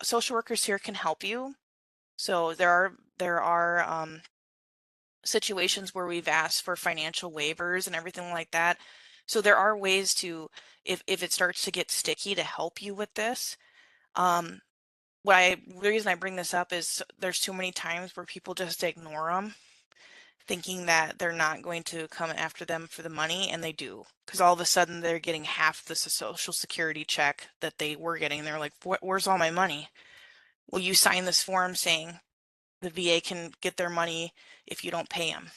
social workers here can help you. So there are situations where we've asked for financial waivers and everything like that. So there are ways to, if it starts to get sticky, to help you with this. The reason I bring this up is there's too many times where people just ignore them, thinking that they're not going to come after them for the money, and they do, because all of a sudden they're getting half the Social Security check that they were getting. They're like, where's all my money? Well, you sign this form saying the VA can get their money if you don't pay them.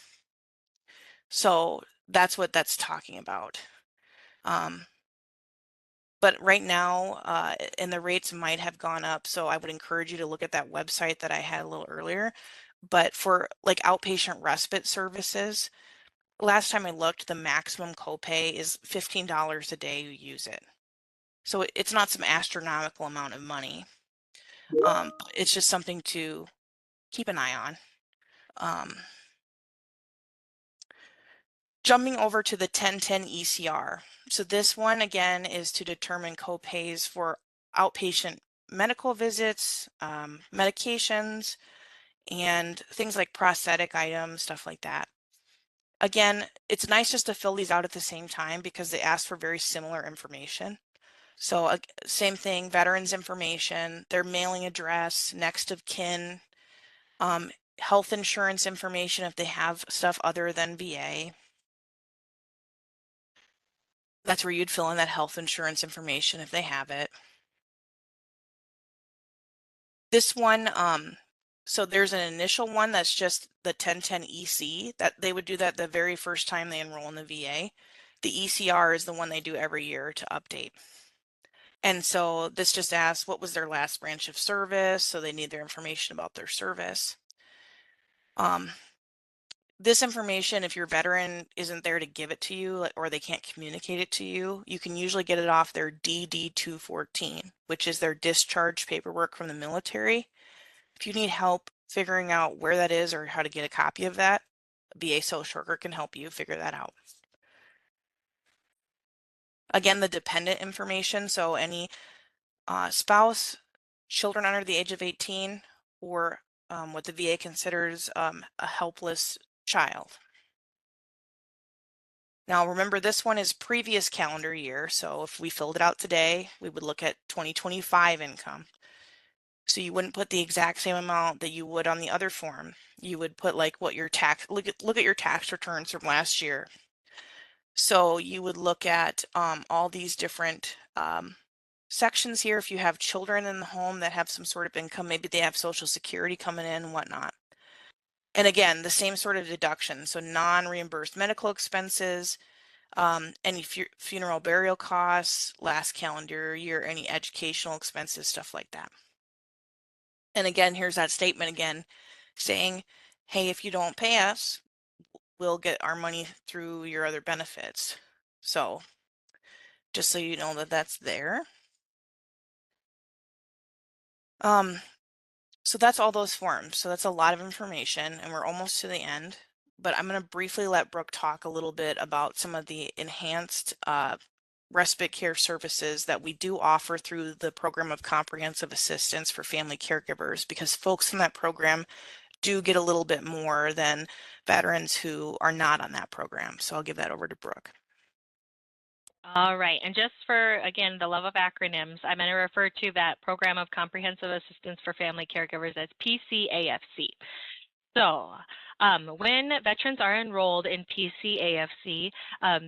So that's what that's talking about. But right now, and the rates might have gone up, so I would encourage you to look at that website that I had a little earlier. But for like outpatient respite services, last time I looked, the maximum copay is $15 a day you use it. So it's not some astronomical amount of money. It's just something to keep an eye on. Jumping over to the 1010 ECR. So this one again is to determine copays for outpatient medical visits, medications, and things like prosthetic items, stuff like that. Again, it's nice just to fill these out at the same time because they ask for very similar information. So same thing, veterans information, their mailing address, next of kin, health insurance information if they have stuff other than VA. That's where you'd fill in that health insurance information if they have it. This one, So there's an initial one that's just the 1010 EC that they would do that the very first time they enroll in the VA. The ECR is the one they do every year to update. And so this just asks what was their last branch of service, so they need their information about their service. This information, if your veteran isn't there to give it to you or they can't communicate it to you, you can usually get it off their DD-214, which is their discharge paperwork from the military. If you need help figuring out where that is or how to get a copy of that, a VA social worker can help you figure that out. Again, the dependent information, so any spouse, children under the age of 18, or what the VA considers a helpless child. Now remember, this one is previous calendar year, so if we filled it out today, we would look at 2025 income. So you wouldn't put the exact same amount that you would on the other form. You would put like what your tax, look at your tax returns from last year. So you would look at all these different sections here. If you have children in the home that have some sort of income, maybe they have Social Security coming in and whatnot. And again, the same sort of deduction. So non-reimbursed medical expenses, any funeral burial costs, last calendar year, any educational expenses, stuff like that. And again, here's that statement again saying, hey, if you don't pay us, we'll get our money through your other benefits. So just so you know that that's there. So that's all those forms. So that's a lot of information and we're almost to the end, but I'm going to briefly let Brooke talk a little bit about some of the enhanced respite care services that we do offer through the program of comprehensive assistance for family caregivers, because folks in that program do get a little bit more than veterans who are not on that program. So I'll give that over to Brooke. All right, and just for, again, the love of acronyms, I'm going to refer to that Program of Comprehensive Assistance for Family Caregivers as PCAFC. So when veterans are enrolled in PCAFC,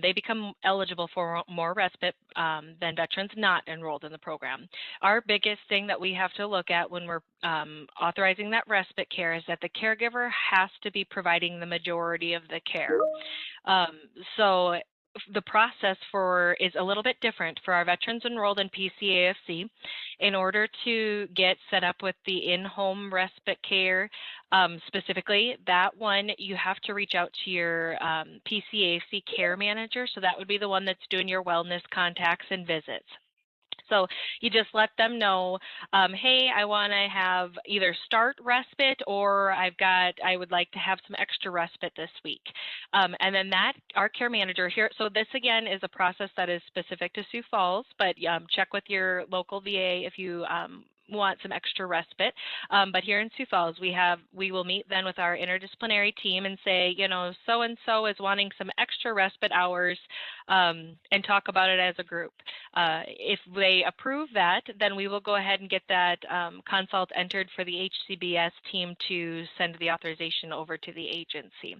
they become eligible for more respite than veterans not enrolled in the program. Our biggest thing that we have to look at when we're authorizing that respite care is that the caregiver has to be providing the majority of the care. So the process is a little bit different for our veterans enrolled in PCAFC. In order to get set up with the in-home respite care, specifically, that one you have to reach out to your PCAFC care manager. So that would be the one that's doing your wellness contacts and visits. So you just let them know, hey, I want to have either start respite or I would like to have some extra respite this week. And then our care manager here, so this again is a process that is specific to Sioux Falls, but check with your local VA if you want some extra respite. But here in Sioux Falls, we will meet then with our interdisciplinary team and say, you know, so-and-so is wanting some extra respite hours, and talk about it as a group. If they approve that, then we will go ahead and get that consult entered for the HCBS team to send the authorization over to the agency.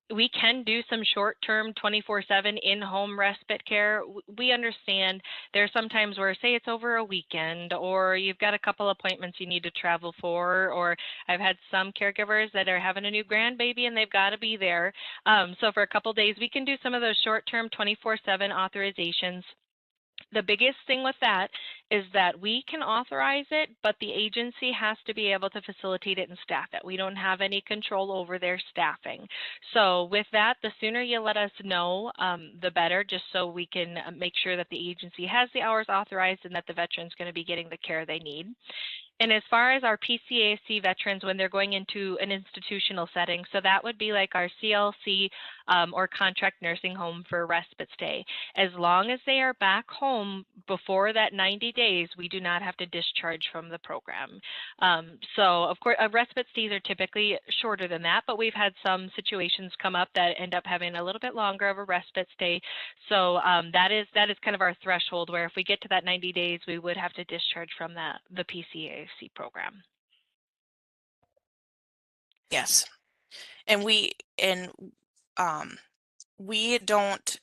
We can do some short-term 24/7 in-home respite care. We understand there's sometimes where, say it's over a weekend or you've got a couple appointments you need to travel for, or I've had some caregivers that are having a new grandbaby and they've got to be there. So for a couple days, we can do some of those short-term 24/7 authorizations. The biggest thing with that is that we can authorize it, but the agency has to be able to facilitate it and staff it. We don't have any control over their staffing. So with that, the sooner you let us know, the better, just so we can make sure that the agency has the hours authorized and that the veteran's going to be getting the care they need. And as far as our PCAFC veterans, when they're going into an institutional setting, so that would be like our CLC or contract nursing home for respite stay. As long as they are back home before that 90 days, we do not have to discharge from the program. So of course, respite stays are typically shorter than that, but we've had some situations come up that end up having a little bit longer of a respite stay. So that is kind of our threshold, where if we get to that 90 days, we would have to discharge from the PCAFC program. Yes, and we don't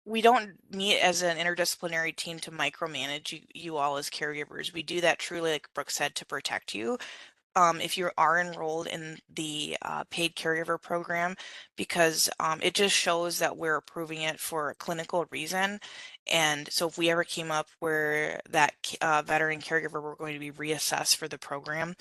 we don't meet as an interdisciplinary team to micromanage you all as caregivers. We do that truly, like Brooke said, to protect you. If you are enrolled in the paid caregiver program, because it just shows that we're approving it for a clinical reason. And so if we ever came up where that veteran caregiver were going to be reassessed for the program,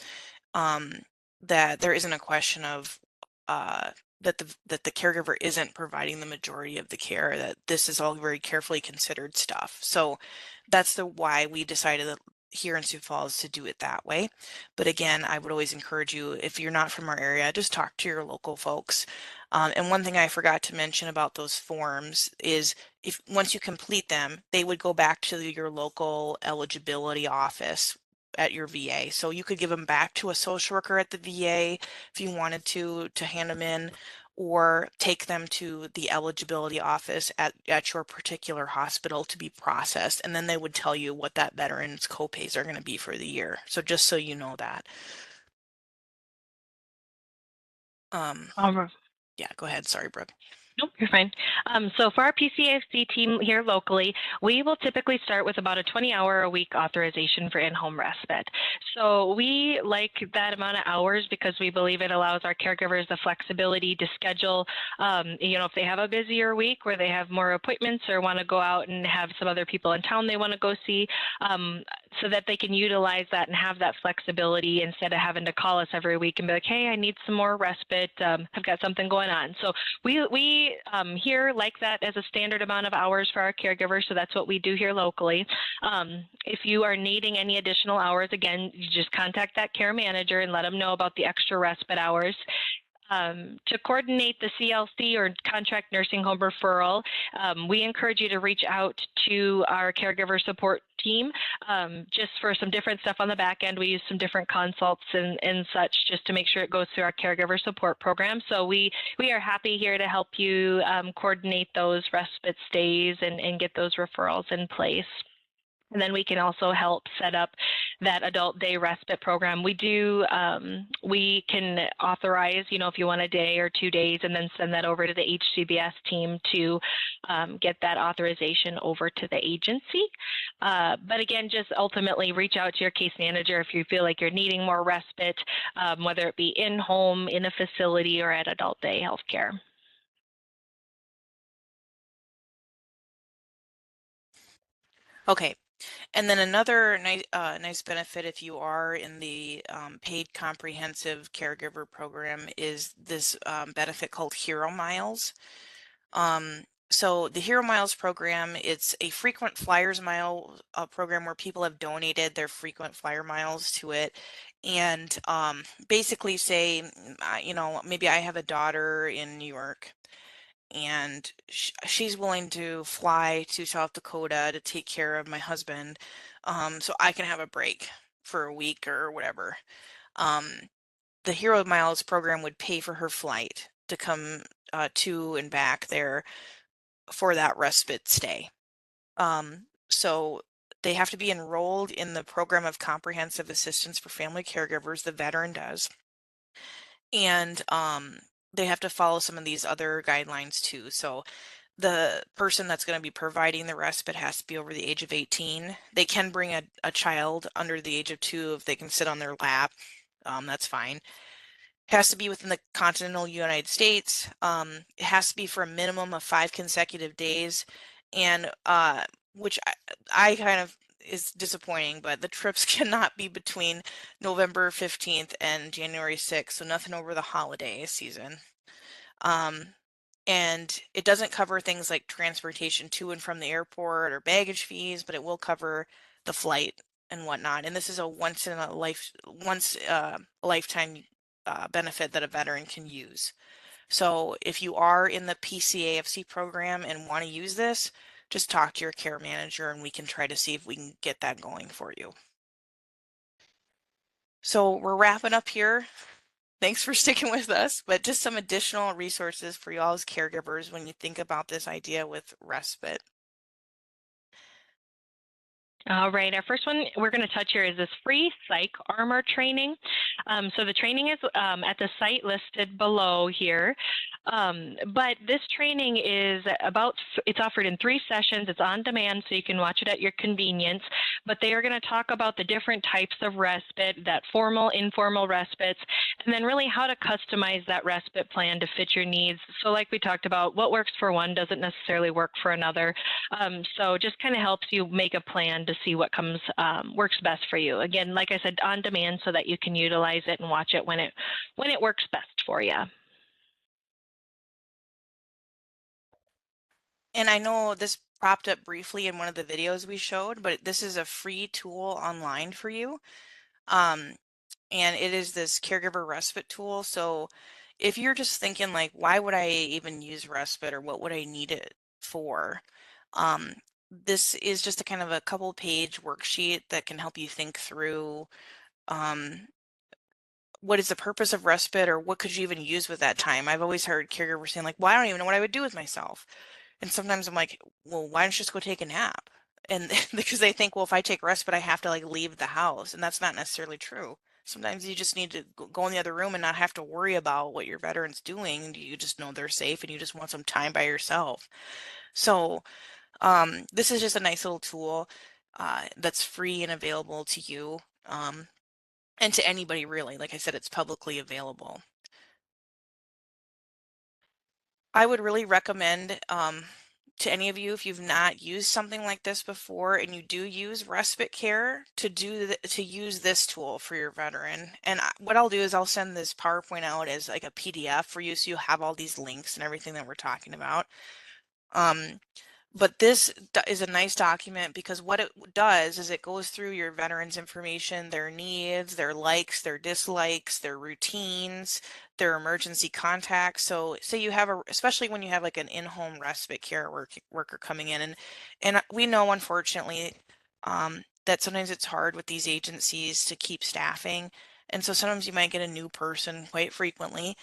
that there isn't a question of that the caregiver isn't providing the majority of the care, that this is all very carefully considered stuff. So that's the why we decided that here in Sioux Falls to do it that way. But again, I would always encourage you, if you're not from our area, just talk to your local folks. And one thing I forgot to mention about those forms is if once you complete them, they would go back to your local eligibility office at your VA. So you could give them back to a social worker at the VA if you wanted to hand them in, or take them to the eligibility office at your particular hospital to be processed. And then they would tell you what that veteran's copays are going to be for the year. So just so you know that. Yeah, go ahead. Sorry, Brooke. Nope, you're fine. So for our PCAFC team here locally, we will typically start with about a 20-hour-a-week authorization for in-home respite. So we like that amount of hours because we believe it allows our caregivers the flexibility to schedule, if they have a busier week where they have more appointments or want to go out and have some other people in town they want to go see, so that they can utilize that and have that flexibility instead of having to call us every week and be like, hey, I need some more respite. I've got something going on. So we here like that as a standard amount of hours for our caregivers. So that's what we do here locally. If you are needing any additional hours, again, you just contact that care manager and let them know about the extra respite hours. To coordinate the CLC or contract nursing home referral, we encourage you to reach out to our caregiver support team just for some different stuff on the back end. We use some different consults and such just to make sure it goes through our caregiver support program. So we are happy here to help you coordinate those respite stays and get those referrals in place. And then we can also help set up that adult day respite program. We can authorize, if you want a day or 2 days, and then send that over to the HCBS team to get that authorization over to the agency. But again, just ultimately reach out to your case manager if you feel like you're needing more respite, whether it be in home, in a facility, or at adult day healthcare. Okay. And then another nice benefit if you are in the paid comprehensive caregiver program is this benefit called Hero Miles. So the Hero Miles program, it's a frequent flyers mile program where people have donated their frequent flyer miles to it. And basically say, maybe I have a daughter in New York, and she's willing to fly to South Dakota to take care of my husband, so I can have a break for a week or whatever. The Hero Miles program would pay for her flight to come to and back there for that respite stay. So they have to be enrolled in the program of comprehensive assistance for family caregivers, the veteran does. And they have to follow some of these other guidelines too. So the person that's going to be providing the respite has to be over the age of 18. They can bring a child under the age of 2 if they can sit on their lap. That's fine. Has to be within the continental United States. It has to be for a minimum of 5 consecutive days, and which I kind of is disappointing, but the trips cannot be between November 15th and January 6th, so nothing over the holiday season. And it doesn't cover things like transportation to and from the airport or baggage fees, but it will cover the flight and whatnot. And this is a once in a lifetime benefit that a veteran can use. So if you are in the PCAFC program and want to use this, just talk to your care manager and we can try to see if we can get that going for you. So we're wrapping up here. Thanks for sticking with us, but just some additional resources for y'all as caregivers when you think about this idea with respite. All right, our first one we're going to touch here is this free psych armor training. So the training is at the site listed below here. But this training is it's offered in 3 sessions. It's on demand, so you can watch it at your convenience. But they are going to talk about the different types of respite, that formal, informal respites, and then really how to customize that respite plan to fit your needs. So like we talked about, what works for one doesn't necessarily work for another. So just kind of helps you make a plan to see what works best for you. Again, like I said, on demand so that you can utilize it and watch it when it works best for you. And I know this propped up briefly in one of the videos we showed, but this is a free tool online for you. And it is this caregiver respite tool. So if you're just thinking like, why would I even use respite, or what would I need it for? This is just a kind of a couple-page worksheet that can help you think through what is the purpose of respite, or what could you even use with that time? I've always heard caregivers saying like, well, I don't even know what I would do with myself. And sometimes I'm like, well, why don't you just go take a nap? And because they think, well, if I take respite, I have to like leave the house. And that's not necessarily true. Sometimes you just need to go in the other room and not have to worry about what your veteran's doing. You just know they're safe and you just want some time by yourself. So this is just a nice little tool that's free and available to you and to anybody really. Like I said, it's publicly available. I would really recommend to any of you, if you've not used something like this before and you do use respite care, to use this tool for your veteran. And what I'll do is I'll send this PowerPoint out as like a PDF for you, so you have all these links and everything that we're talking about. But this is a nice document because what it does is it goes through your veterans' information, their needs, their likes, their dislikes, their routines, their emergency contacts. So say you have especially when you have like an in-home respite care worker coming in, and we know unfortunately that sometimes it's hard with these agencies to keep staffing. And so sometimes you might get a new person quite frequently,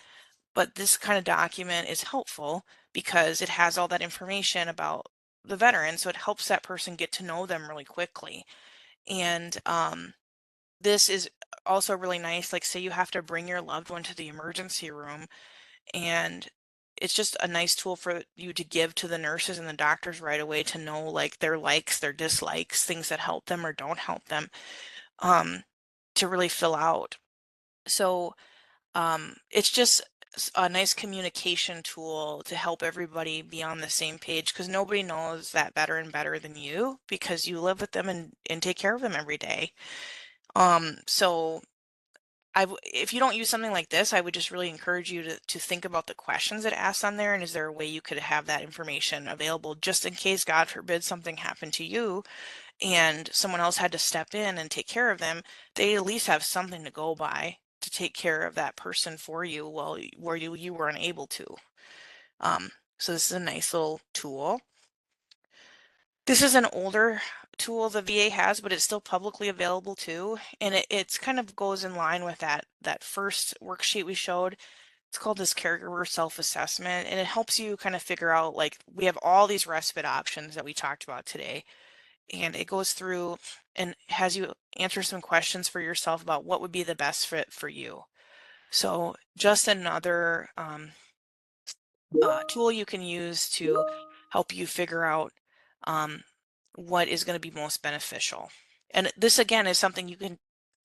but this kind of document is helpful because it has all that information about the veteran, so it helps that person get to know them really quickly. And this is also really nice, like say you have to bring your loved one to the emergency room, and it's just a nice tool for you to give to the nurses and the doctors right away to know like their likes, their dislikes, things that help them or don't help them, to really fill out. So it's just a nice communication tool to help everybody be on the same page, because nobody knows that veteran better than you because you live with them and take care of them every day. So if you don't use something like this, I would just really encourage you to think about the questions it asks on there, and is there a way you could have that information available just in case, God forbid, something happened to you and someone else had to step in and take care of them. They at least have something to go by to take care of that person for you where you were unable to. So this is a nice little tool. This is an older tool the VA has, but it's still publicly available too. And it's kind of goes in line with that first worksheet we showed. It's called this caregiver self-assessment, and it helps you kind of figure out, like, we have all these respite options that we talked about today. And it goes through and has you answer some questions for yourself about what would be the best fit for you. So just another tool you can use to help you figure out what is going to be most beneficial. And this again is something you can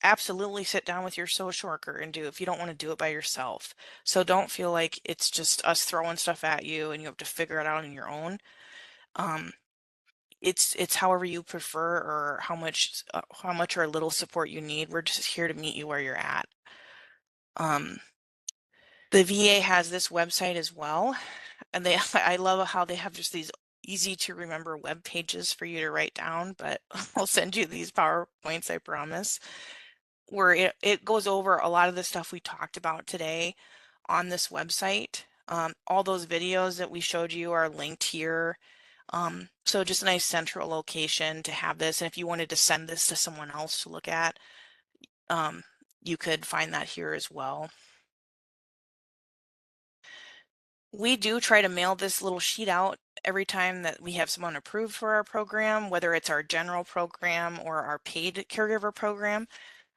absolutely sit down with your social worker and do if you don't want to do it by yourself. So don't feel like it's just us throwing stuff at you and you have to figure it out on your own. It's however you prefer, or how much or a little support you need. We're just here to meet you where you're at. The VA has this website as well, and I love how they have just these easy to remember web pages for you to write down, but I'll send you these PowerPoints, I promise, where it goes over a lot of the stuff we talked about today on this website. All those videos that we showed you are linked here. So just a nice central location to have this. And if you wanted to send this to someone else to look at, you could find that here as well. We do try to mail this little sheet out every time that we have someone approved for our program, whether it's our general program or our paid caregiver program.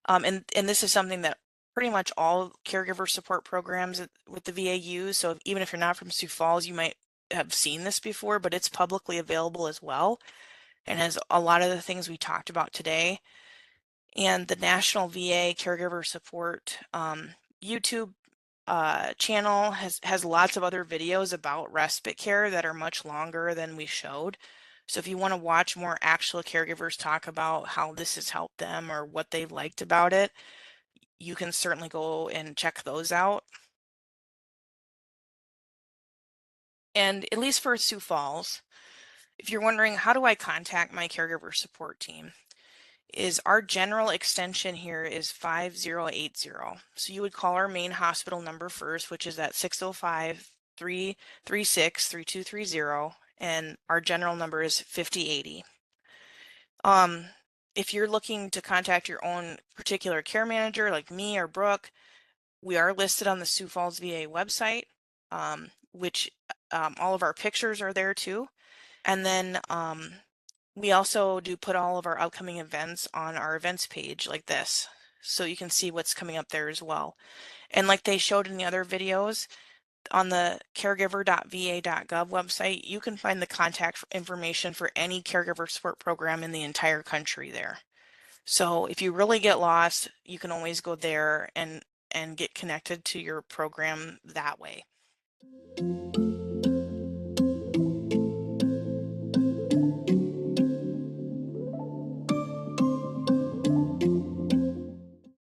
And this is something that pretty much all caregiver support programs with the VA use. So even if you're not from Sioux Falls, you might have seen this before, but it's publicly available as well, and has a lot of the things we talked about today. And the National VA Caregiver Support YouTube channel has lots of other videos about respite care that are much longer than we showed. So if you want to watch more actual caregivers talk about how this has helped them or what they liked about it, you can certainly go and check those out. And at least for Sioux Falls, if you're wondering, how do I contact my caregiver support team? Is our general extension here is 5080. So you would call our main hospital number first, which is at 605-336-3230, and our general number is 5080. If you're looking to contact your own particular care manager like me or Brooke, we are listed on the Sioux Falls VA website, which all of our pictures are there too. And then we also do put all of our upcoming events on our events page like this, so you can see what's coming up there as well. And like they showed in the other videos, on the caregiver.va.gov website, you can find the contact information for any caregiver support program in the entire country there. So if you really get lost, you can always go there and get connected to your program that way.